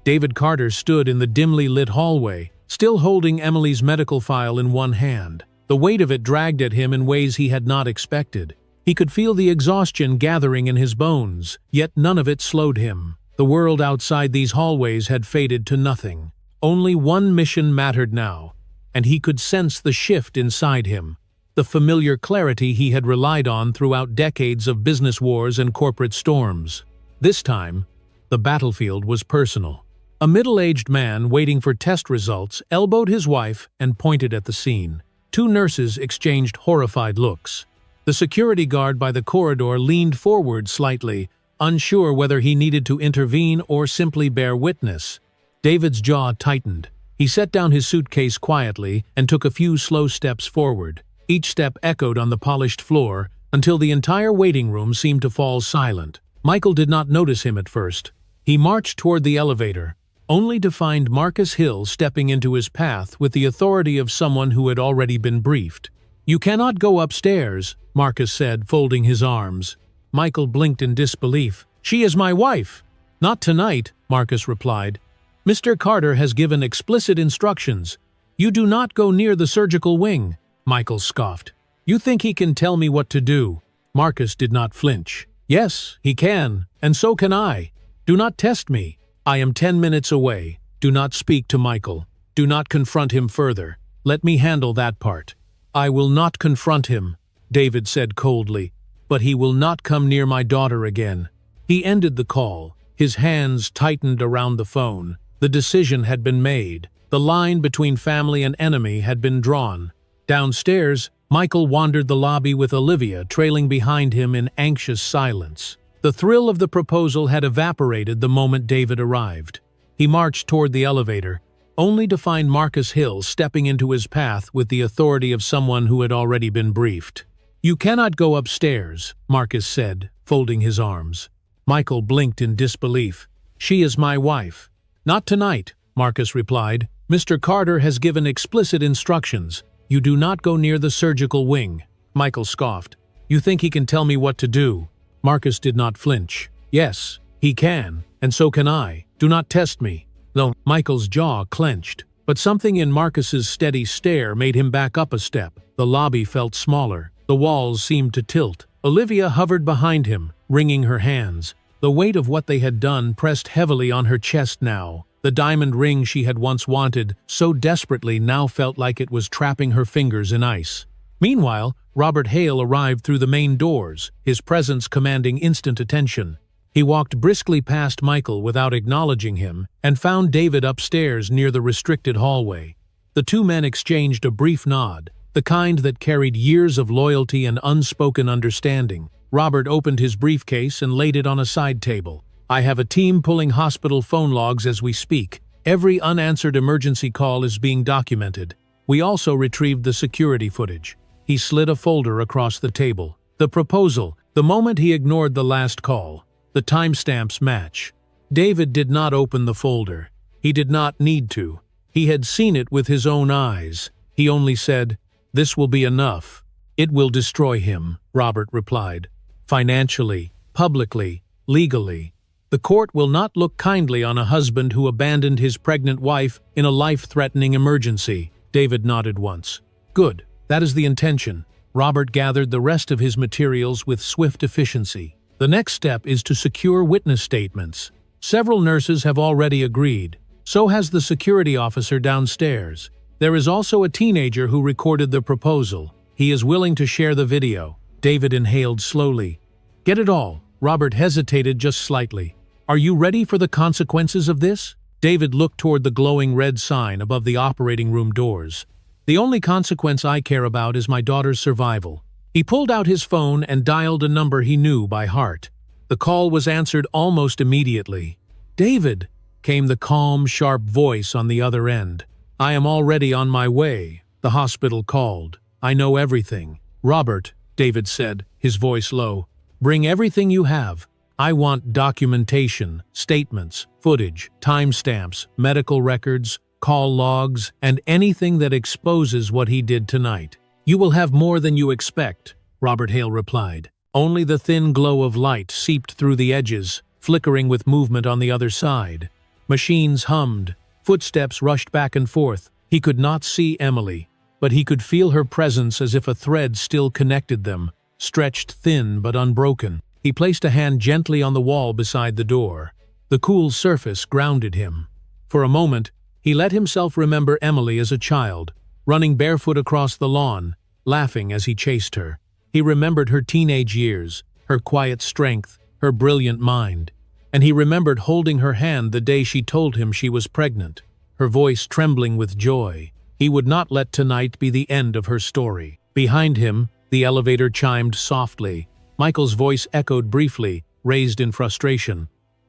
[SPEAKER 1] David Carter stood in the dimly lit hallway, still holding Emily's medical file in one hand. The weight of it dragged at him in ways he had not expected. He could feel the exhaustion gathering in his bones, yet none of it slowed him. The world outside these hallways had faded to nothing. Only one mission mattered now, and he could sense the shift inside him, the familiar clarity he had relied on throughout decades of business wars and corporate storms. This time, the battlefield was personal. A middle-aged man waiting for test results elbowed his wife and pointed at the scene. Two nurses exchanged horrified looks. The security guard by the corridor leaned forward slightly, unsure whether he needed to intervene or simply bear witness. David's jaw tightened. He set down his suitcase quietly and took a few slow steps forward. Each step echoed on the polished floor until the entire waiting room seemed to fall silent. Michael did not notice him at first. He marched toward the elevator, only to find Marcus Hill stepping into his path with the authority of someone who had already been briefed. "You cannot go upstairs," Marcus said, folding his arms. Michael blinked in disbelief. "She is my wife." "Not tonight," Marcus replied. "Mr. Carter has given explicit instructions. You do not go near the surgical wing." Michael scoffed. "You think he can tell me what to do?" Marcus did not flinch. "Yes, he can, and so can I. Do not test me. I am 10 minutes away. Do not speak to Michael. Do not confront him further. Let me handle that part." "I will not confront him," David said coldly, "but he will not come near my daughter again." He ended the call. His hands tightened around the phone. The decision had been made. The line between family and enemy had been drawn. Downstairs, Michael wandered the lobby with Olivia trailing behind him in anxious silence. The thrill of the proposal had evaporated the moment David arrived. He marched toward the elevator, only to find Marcus Hill stepping into his path with the authority of someone who had already been briefed. "You cannot go upstairs," Marcus said, folding his arms. Michael blinked in disbelief. "She is my wife." "Not tonight," Marcus replied. "Mr. Carter has given explicit instructions. You do not go near the surgical wing." Michael scoffed. "You think he can tell me what to do?" Marcus did not flinch. Yes, he can, and so can I. Do not test me. Though Michael's jaw clenched, but something in Marcus's steady stare made him back up a step. The lobby felt smaller. The walls seemed to tilt. Olivia hovered behind him, wringing her hands. The weight of what they had done pressed heavily on her chest now. The diamond ring she had once wanted so desperately now felt like it was trapping her fingers in ice. Meanwhile, Robert Hale arrived through the main doors, his presence commanding instant attention. He walked briskly past Michael without acknowledging him and found David upstairs near the restricted hallway. The two men exchanged a brief nod, the kind that carried years of loyalty and unspoken understanding. Robert opened his briefcase and laid it on a side table. I have a team pulling hospital phone logs as we speak. Every unanswered emergency call is being documented. We also retrieved the security footage. He slid a folder across the table. The proposal, the moment he ignored the last call. The timestamps match. David did not open the folder. He did not need to. He had seen it with his own eyes. He only said, "This will be enough." "It will destroy him," Robert replied. "Financially, publicly, legally. The court will not look kindly on a husband who abandoned his pregnant wife in a life-threatening emergency." David nodded once. "Good. That is the intention." Robert gathered the rest of his materials with swift efficiency. The next step is to secure witness statements. Several nurses have already agreed. So has the security officer downstairs. There is also a teenager who recorded the proposal. He is willing to share the video. David inhaled slowly. "Get it all." Robert hesitated just slightly. "Are you ready for the consequences of this?" David looked toward the glowing red sign above the operating room doors. "The only consequence I care about is my daughter's survival." He pulled out his phone and dialed a number he knew by heart. The call was answered almost immediately. "David," came the calm, sharp voice on the other end. "I am already on my way," the hospital called. "I know everything." "Robert," David said, his voice low, "bring everything you have. I want documentation, statements, footage, timestamps, medical records, call logs, and anything that exposes what he did tonight." "You will have more than you expect," Robert Hale replied. Only the thin glow of light seeped through the edges, flickering with movement on the other side. Machines hummed. Footsteps rushed back and forth. He could not see Emily, but he could feel her presence as if a thread still connected them, stretched thin but unbroken. He placed a hand gently on the wall beside the door. The cool surface grounded him. For a moment, he let himself remember Emily as a child, running barefoot across the lawn, laughing as he chased her. He remembered her teenage years, her quiet strength, her brilliant mind. And he remembered holding her hand the day she told him she was pregnant, her voice trembling with joy. He would not let tonight be the end of her story. Behind him, the elevator chimed softly. Michael's voice echoed briefly, raised in frustration.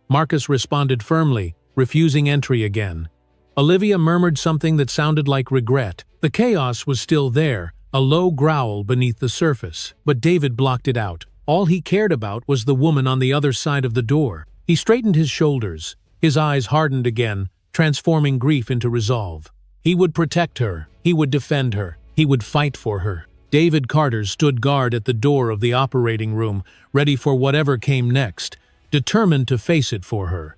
[SPEAKER 1] Marcus responded firmly, refusing entry again. Olivia murmured something that sounded like regret. The chaos was still there, a low growl beneath the surface, but David blocked it out. All he cared about was the woman on the other side of the door. He straightened his shoulders. His eyes hardened again, transforming grief into resolve. He would protect her. He would defend her. He would fight for her. David Carter stood guard at the door of the operating room, ready for whatever came next, determined to face it for her.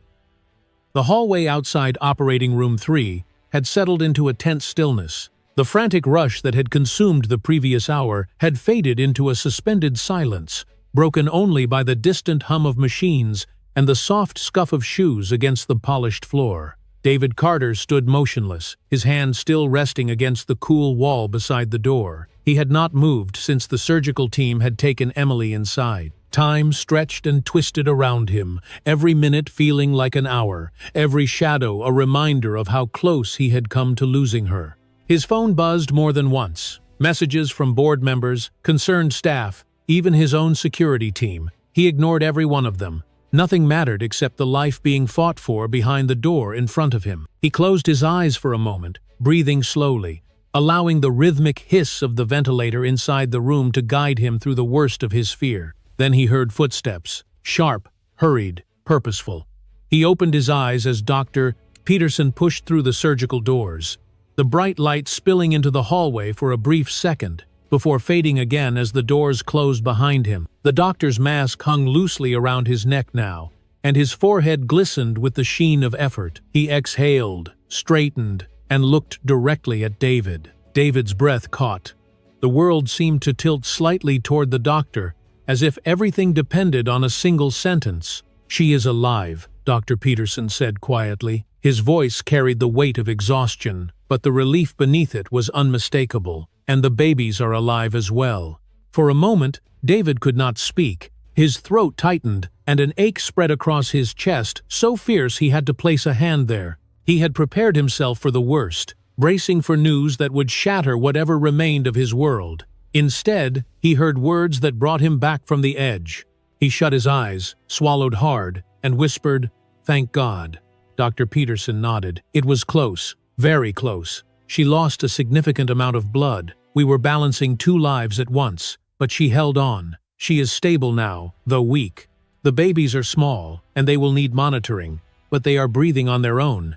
[SPEAKER 1] The hallway outside Operating Room 3 had settled into a tense stillness. The frantic rush that had consumed the previous hour had faded into a suspended silence, broken only by the distant hum of machines and the soft scuff of shoes against the polished floor. David Carter stood motionless, his hand still resting against the cool wall beside the door. He had not moved since the surgical team had taken Emily inside. Time stretched and twisted around him, every minute feeling like an hour, every shadow a reminder of how close he had come to losing her. His phone buzzed more than once. Messages from board members, concerned staff, even his own security team. He ignored every one of them. Nothing mattered except the life being fought for behind the door in front of him. He closed his eyes for a moment, breathing slowly, allowing the rhythmic hiss of the ventilator inside the room to guide him through the worst of his fear. Then he heard footsteps, sharp, hurried, purposeful. He opened his eyes as Dr. Peterson pushed through the surgical doors, the bright light spilling into the hallway for a brief second, before fading again as the doors closed behind him. The doctor's mask hung loosely around his neck now, and his forehead glistened with the sheen of effort. He exhaled, straightened, and looked directly at David. David's breath caught. The world seemed to tilt slightly toward the doctor, as if everything depended on a single sentence. "She is alive," Dr. Peterson said quietly. His voice carried the weight of exhaustion, but the relief beneath it was unmistakable. "And the babies are alive as well." For a moment, David could not speak. His throat tightened, and an ache spread across his chest, so fierce he had to place a hand there. He had prepared himself for the worst, bracing for news that would shatter whatever remained of his world. Instead, he heard words that brought him back from the edge. He shut his eyes, swallowed hard, and whispered, "Thank God." Dr. Peterson nodded. "It was close, very close. She lost a significant amount of blood. We were balancing 2 lives at once, but she held on. She is stable now, though weak. The babies are small, and they will need monitoring, but they are breathing on their own."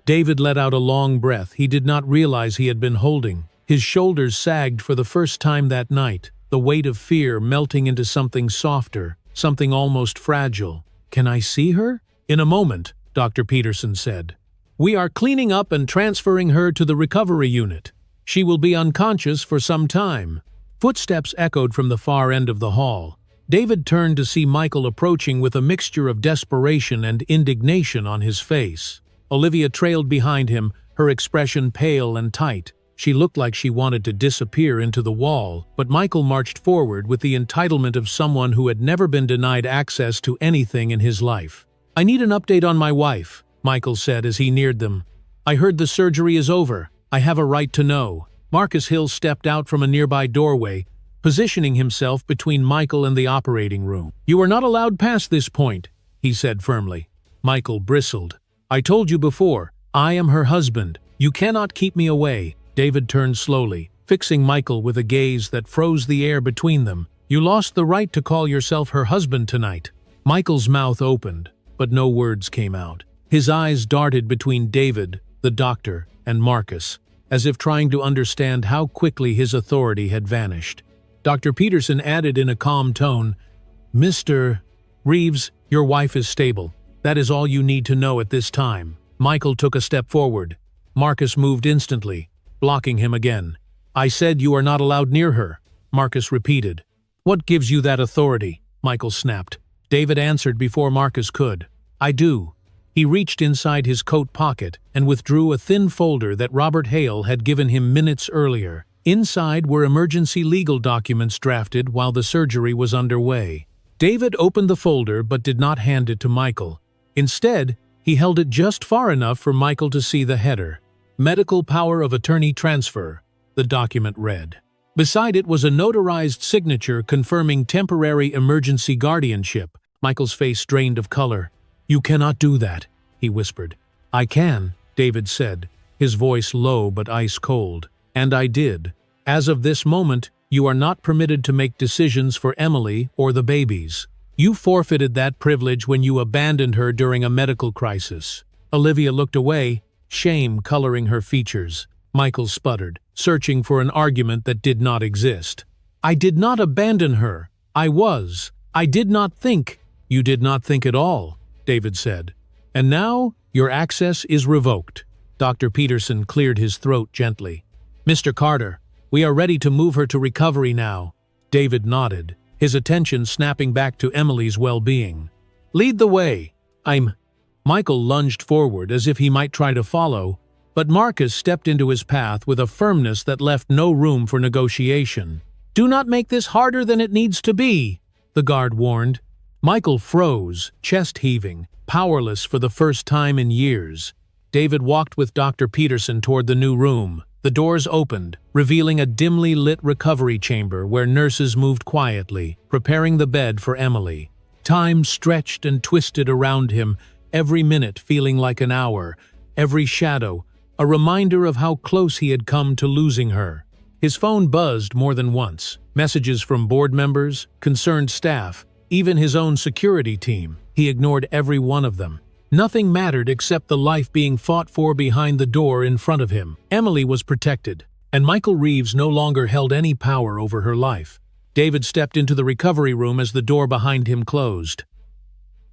[SPEAKER 1] David let out a long breath he did not realize he had been holding. His shoulders sagged for the first time that night, the weight of fear melting into something softer, something almost fragile. "Can I see her?" "In a moment," Dr. Peterson said. "We are cleaning up and transferring her to the recovery unit. She will be unconscious for some time." Footsteps echoed from the far end of the hall. David turned to see Michael approaching with a mixture of desperation and indignation on his face. Olivia trailed behind him, her expression pale and tight. She looked like she wanted to disappear into the wall, but Michael marched forward with the entitlement of someone who had never been denied access to anything in his life. "I need an update on my wife," Michael said as he neared them. "I heard the surgery is over. I have a right to know." Marcus Hill stepped out from a nearby doorway, positioning himself between Michael and the operating room. "You are not allowed past this point," he said firmly. Michael bristled. "I told you before, I am her husband. You cannot keep me away." David turned slowly, fixing Michael with a gaze that froze the air between them. "You lost the right to call yourself her husband tonight." Michael's mouth opened, but no words came out. His eyes darted between David, the doctor, and Marcus, as if trying to understand how quickly his authority had vanished. Dr. Peterson added in a calm tone, "Mr. Reeves, your wife is stable. That is all you need to know at this time." Michael took a step forward. Marcus moved instantly, blocking him again. "I said you are not allowed near her," Marcus repeated. "What gives you that authority?" Michael snapped. David answered before Marcus could. "I do." He reached inside his coat pocket and withdrew a thin folder that Robert Hale had given him minutes earlier. Inside were emergency legal documents drafted while the surgery was underway. David opened the folder but did not hand it to Michael. Instead, he held it just far enough for Michael to see the header. "Medical Power of Attorney Transfer," the document read. Beside it was a notarized signature confirming temporary emergency guardianship. Michael's face drained of color. "You cannot do that," he whispered. "I can," David said, his voice low but ice cold. "And I did. As of this moment, you are not permitted to make decisions for Emily or the babies. You forfeited that privilege when you abandoned her during a medical crisis." Olivia looked away, shame coloring her features. Michael sputtered, searching for an argument that did not exist. "I did not abandon her. I did not think." "You did not think at all," David said. "And now, your access is revoked." Dr. Peterson cleared his throat gently. "Mr. Carter, we are ready to move her to recovery now." David nodded, his attention snapping back to Emily's well-being. "Lead the way." Michael lunged forward as if he might try to follow, but Marcus stepped into his path with a firmness that left no room for negotiation. "Do not make this harder than it needs to be," the guard warned. Michael froze, chest heaving, powerless for the first time in years. David walked with Dr. Peterson toward the new room. The doors opened, revealing a dimly lit recovery chamber where nurses moved quietly, preparing the bed for Emily. Time stretched and twisted around him, every minute feeling like an hour, every shadow, a reminder of how close he had come to losing her. His phone buzzed more than once, messages from board members, concerned staff, even his own security team. He ignored every one of them. Nothing mattered except the life being fought for behind the door in front of him. Emily was protected, and Michael Reeves no longer held any power over her life. David stepped into the recovery room as the door behind him closed.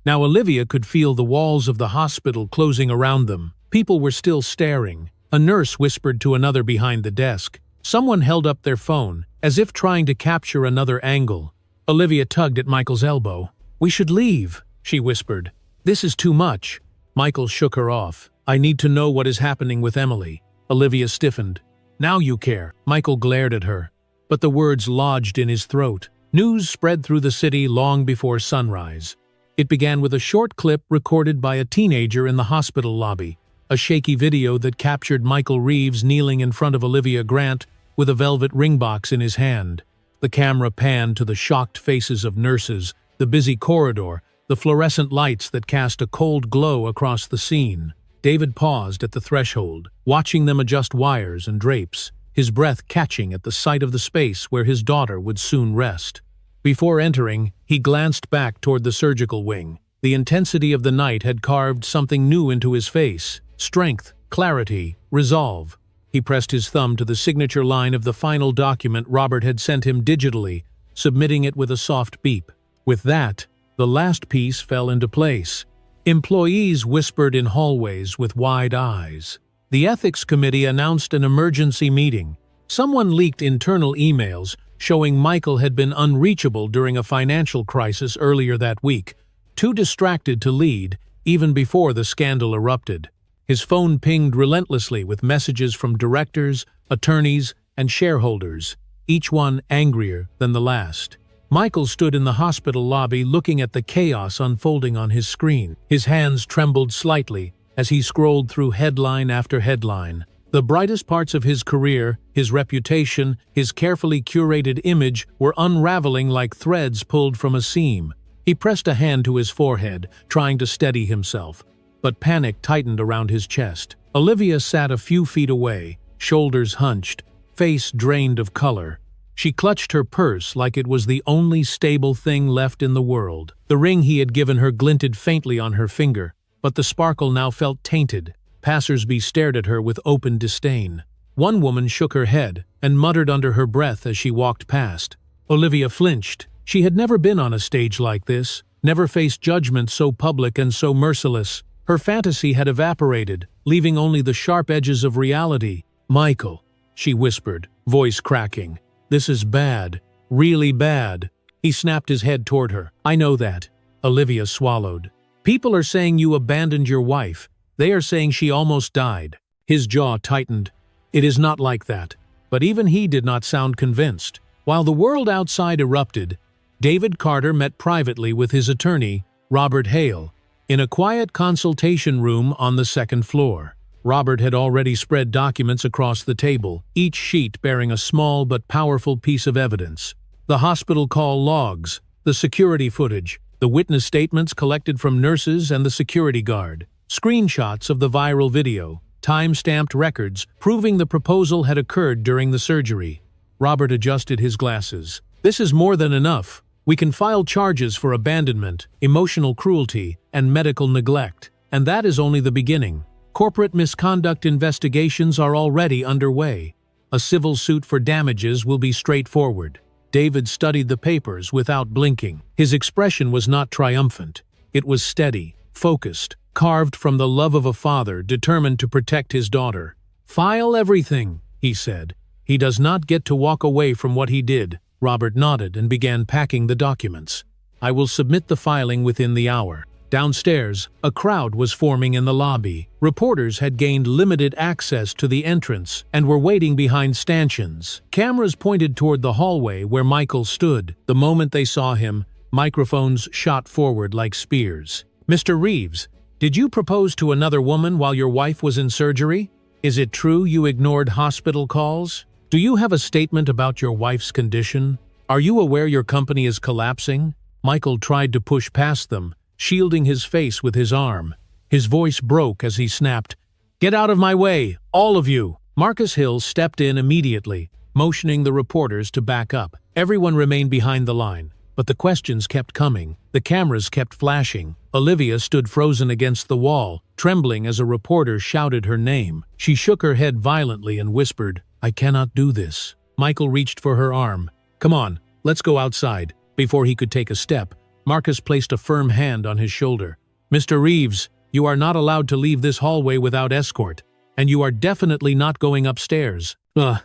[SPEAKER 1] Now Olivia could feel the walls of the hospital closing around them. People were still staring. A nurse whispered to another behind the desk. Someone held up their phone, as if trying to capture another angle. Olivia tugged at Michael's elbow. "We should leave," she whispered. "This is too much." Michael shook her off. "I need to know what is happening with Emily." Olivia stiffened. "Now you care." Michael glared at her, but the words lodged in his throat. News spread through the city long before sunrise. It began with a short clip recorded by a teenager in the hospital lobby, a shaky video that captured Michael Reeves kneeling in front of Olivia Grant with a velvet ring box in his hand. The camera panned to the shocked faces of nurses, the busy corridor, the fluorescent lights that cast a cold glow across the scene. David paused at the threshold, watching them adjust wires and drapes, his breath catching at the sight of the space where his daughter would soon rest. Before entering, he glanced back toward the surgical wing. The intensity of the night had carved something new into his face: strength, clarity, resolve. He pressed his thumb to the signature line of the final document Robert had sent him digitally, submitting it with a soft beep. With that, the last piece fell into place. Employees whispered in hallways with wide eyes. The ethics committee announced an emergency meeting. Someone leaked internal emails showing Michael had been unreachable during a financial crisis earlier that week, too distracted to lead, even before the scandal erupted. His phone pinged relentlessly with messages from directors, attorneys, and shareholders, each one angrier than the last. Michael stood in the hospital lobby looking at the chaos unfolding on his screen. His hands trembled slightly as he scrolled through headline after headline. The brightest parts of his career, his reputation, his carefully curated image were unraveling like threads pulled from a seam. He pressed a hand to his forehead, trying to steady himself, but panic tightened around his chest. Olivia sat a few feet away, shoulders hunched, face drained of color. She clutched her purse like it was the only stable thing left in the world. The ring he had given her glinted faintly on her finger, but the sparkle now felt tainted. Passers-by stared at her with open disdain. One woman shook her head and muttered under her breath as she walked past. Olivia flinched. She had never been on a stage like this, never faced judgment so public and so merciless. Her fantasy had evaporated, leaving only the sharp edges of reality. "Michael," she whispered, voice cracking. "This is bad, really bad." He snapped his head toward her. "I know that." Olivia swallowed. "People are saying you abandoned your wife. They are saying she almost died." His jaw tightened. "It is not like that." But even he did not sound convinced. While the world outside erupted, David Carter met privately with his attorney, Robert Hale, in a quiet consultation room on the second floor. Robert had already spread documents across the table, each sheet bearing a small but powerful piece of evidence. The hospital call logs, the security footage, the witness statements collected from nurses and the security guard, screenshots of the viral video, time-stamped records proving the proposal had occurred during the surgery. Robert adjusted his glasses. "This is more than enough. We can file charges for abandonment, emotional cruelty, and medical neglect. And that is only the beginning. Corporate misconduct investigations are already underway. A civil suit for damages will be straightforward." David studied the papers without blinking. His expression was not triumphant. It was steady, focused, carved from the love of a father determined to protect his daughter. "File everything," he said. "He does not get to walk away from what he did." Robert nodded and began packing the documents. "I will submit the filing within the hour." Downstairs, a crowd was forming in the lobby. Reporters had gained limited access to the entrance and were waiting behind stanchions. Cameras pointed toward the hallway where Michael stood. The moment they saw him, microphones shot forward like spears. "Mr. Reeves, did you propose to another woman while your wife was in surgery? Is it true you ignored hospital calls? Do you have a statement about your wife's condition? Are you aware your company is collapsing?" Michael tried to push past them, shielding his face with his arm. His voice broke as he snapped, "Get out of my way, all of you!" Marcus Hill stepped in immediately, motioning the reporters to back up. Everyone remained behind the line, but the questions kept coming. The cameras kept flashing. Olivia stood frozen against the wall, trembling as a reporter shouted her name. She shook her head violently and whispered, "I cannot do this." Michael reached for her arm. "Come on, let's go outside." Before he could take a step, Marcus placed a firm hand on his shoulder. "Mr. Reeves, you are not allowed to leave this hallway without escort, and you are definitely not going upstairs." "Ugh."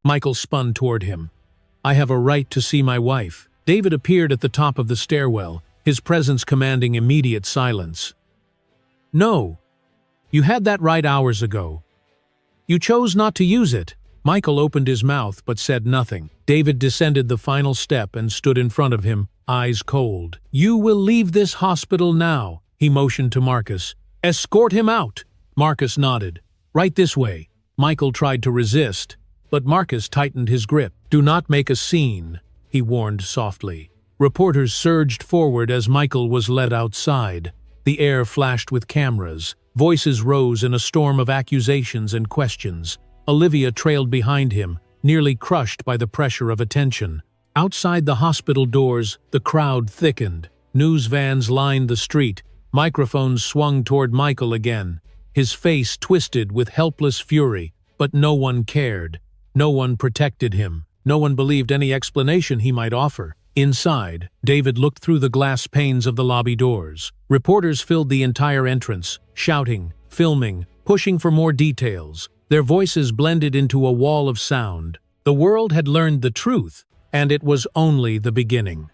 [SPEAKER 1] Michael spun toward him. "I have a right to see my wife." David appeared at the top of the stairwell, his presence commanding immediate silence. "No. You had that right hours ago. You chose not to use it." Michael opened his mouth but said nothing. David descended the final step and stood in front of him, eyes cold. "You will leave this hospital now," he motioned to Marcus. "Escort him out." Marcus nodded. "Right this way." Michael tried to resist, but Marcus tightened his grip. "Do not make a scene," he warned softly. Reporters surged forward as Michael was led outside. The air flashed with cameras. Voices rose in a storm of accusations and questions. Olivia trailed behind him, nearly crushed by the pressure of attention. Outside the hospital doors, the crowd thickened. News vans lined the street. Microphones swung toward Michael again. His face twisted with helpless fury, but no one cared. No one protected him. No one believed any explanation he might offer. Inside, David looked through the glass panes of the lobby doors. Reporters filled the entire entrance, shouting, filming, pushing for more details. Their voices blended into a wall of sound. The world had learned the truth, and it was only the beginning.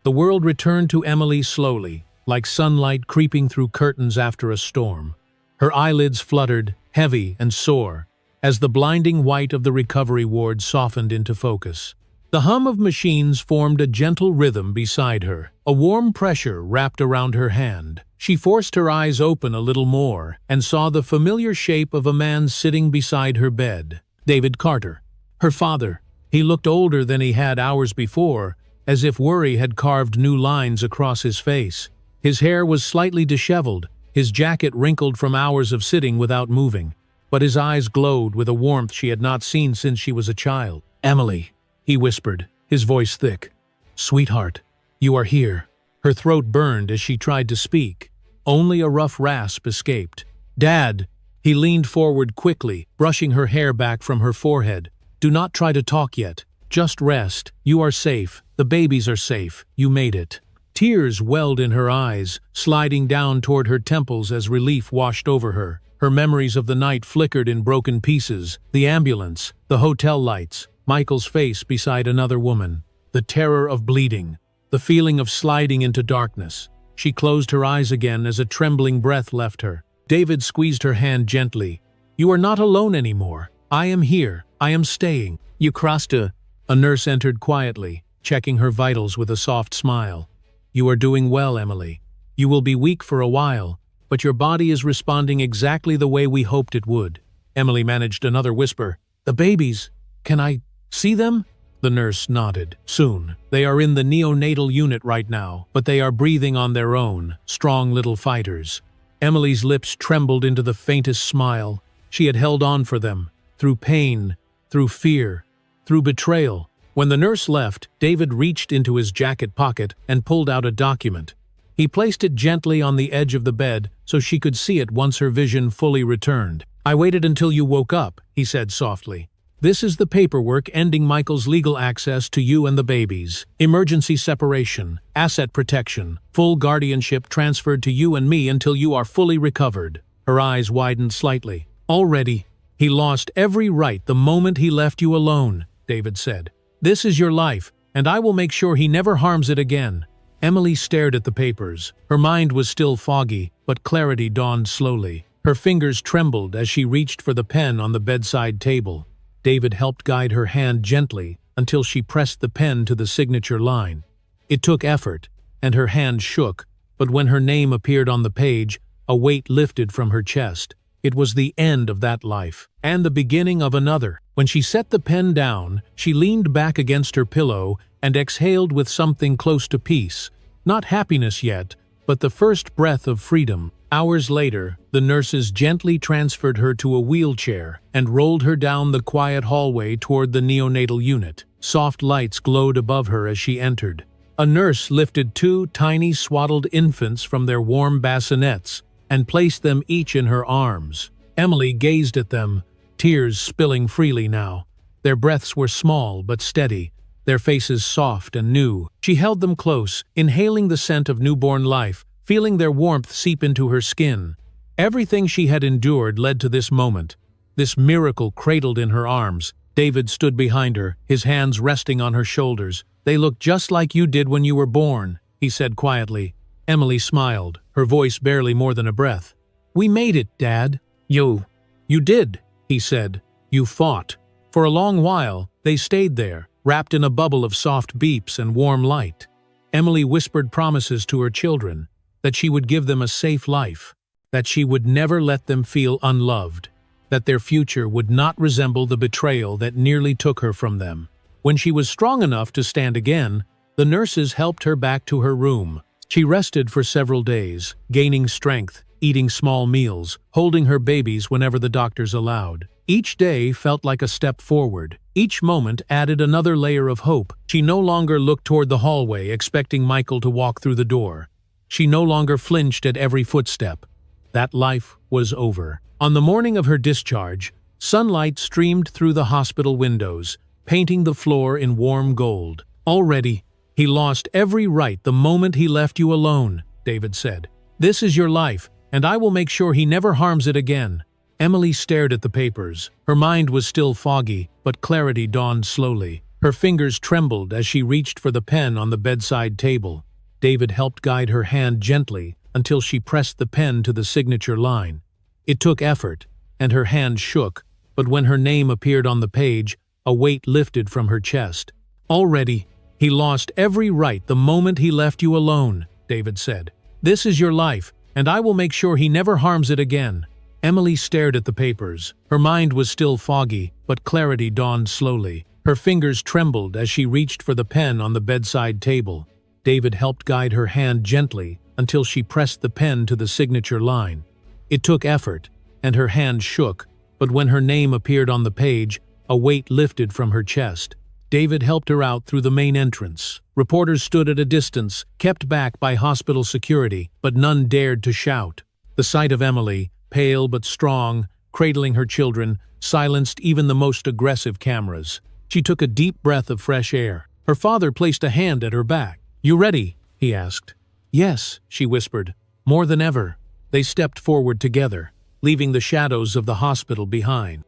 [SPEAKER 1] The world returned to Emily slowly, like sunlight creeping through curtains after a storm. Her eyelids fluttered, heavy and sore, as the blinding white of the recovery ward softened into focus. The hum of machines formed a gentle rhythm beside her. A warm pressure wrapped around her hand. She forced her eyes open a little more and saw the familiar shape of a man sitting beside her bed. David Carter. Her father. He looked older than he had hours before, as if worry had carved new lines across his face. His hair was slightly disheveled, his jacket wrinkled from hours of sitting without moving, but his eyes glowed with a warmth she had not seen since she was a child. "Emily," he whispered, his voice thick. "Sweetheart, you are here." Her throat burned as she tried to speak. Only a rough rasp escaped. "Dad!" He leaned forward quickly, brushing her hair back from her forehead. "Do not try to talk yet. Just rest. You are safe. The babies are safe. You made it." Tears welled in her eyes, sliding down toward her temples as relief washed over her. Her memories of the night flickered in broken pieces. The ambulance, the hotel lights, Michael's face beside another woman. The terror of bleeding. The feeling of sliding into darkness. She closed her eyes again as a trembling breath left her. David squeezed her hand gently. "You are not alone anymore. I am here. I am staying." "You crossed a..." A nurse entered quietly, checking her vitals with a soft smile. "You are doing well, Emily. You will be weak for a while, but your body is responding exactly the way we hoped it would." Emily managed another whisper. "The babies. Can I see them?" The nurse nodded. "Soon. They are in the neonatal unit right now, but they are breathing on their own, strong little fighters." Emily's lips trembled into the faintest smile. She had held on for them, through pain, through fear, through betrayal. When the nurse left, David reached into his jacket pocket and pulled out a document. He placed it gently on the edge of the bed so she could see it once her vision fully returned. "I waited until you woke up," he said softly. "This is the paperwork ending Michael's legal access to you and the babies. Emergency separation, asset protection, full guardianship transferred to you and me until you are fully recovered." Her eyes widened slightly. "Already, he lost every right the moment he left you alone," David said. "This is your life, and I will make sure he never harms it again." Emily stared at the papers. Her mind was still foggy, but clarity dawned slowly. Her fingers trembled as she reached for the pen on the bedside table. David helped guide her hand gently until she pressed the pen to the signature line. It took effort, and her hand shook, but when her name appeared on the page, a weight lifted from her chest. It was the end of that life, and the beginning of another. When she set the pen down, she leaned back against her pillow and exhaled with something close to peace. Not happiness yet, but the first breath of freedom. Hours later, the nurses gently transferred her to a wheelchair and rolled her down the quiet hallway toward the neonatal unit. Soft lights glowed above her as she entered. A nurse lifted two tiny swaddled infants from their warm bassinets and placed them each in her arms. Emily gazed at them, tears spilling freely now. Their breaths were small but steady, their faces soft and new. She held them close, inhaling the scent of newborn life, feeling their warmth seep into her skin. Everything she had endured led to this moment, this miracle cradled in her arms. David stood behind her, his hands resting on her shoulders. "They look just like you did when you were born," he said quietly. Emily smiled, her voice barely more than a breath. "We made it, Dad." You did," he said. "You fought." For a long while, they stayed there, wrapped in a bubble of soft beeps and warm light. Emily whispered promises to her children, that she would give them a safe life, that she would never let them feel unloved, that their future would not resemble the betrayal that nearly took her from them. When she was strong enough to stand again, the nurses helped her back to her room. She rested for several days, gaining strength, eating small meals, holding her babies whenever the doctors allowed. Each day felt like a step forward. Each moment added another layer of hope. She no longer looked toward the hallway expecting Michael to walk through the door. She no longer flinched at every footstep. That life was over. On the morning of her discharge, sunlight streamed through the hospital windows, painting the floor in warm gold. "Already, he lost every right the moment he left you alone," David said. "This is your life, and I will make sure he never harms it again." Emily stared at the papers. Her mind was still foggy, but clarity dawned slowly. Her fingers trembled as she reached for the pen on the bedside table. David helped guide her hand gently until she pressed the pen to the signature line. It took effort, and her hand shook, but when her name appeared on the page, a weight lifted from her chest. "Already, he lost every right the moment he left you alone," David said. "This is your life, and I will make sure he never harms it again." Emily stared at the papers. Her mind was still foggy, but clarity dawned slowly. Her fingers trembled as she reached for the pen on the bedside table. David helped guide her hand gently until she pressed the pen to the signature line. It took effort, and her hand shook, but when her name appeared on the page, a weight lifted from her chest. David helped her out through the main entrance. Reporters stood at a distance, kept back by hospital security, but none dared to shout. The sight of Emily, pale but strong, cradling her children, silenced even the most aggressive cameras. She took a deep breath of fresh air. Her father placed a hand at her back. "You ready?" he asked. "Yes," she whispered, "more than ever." They stepped forward together, leaving the shadows of the hospital behind.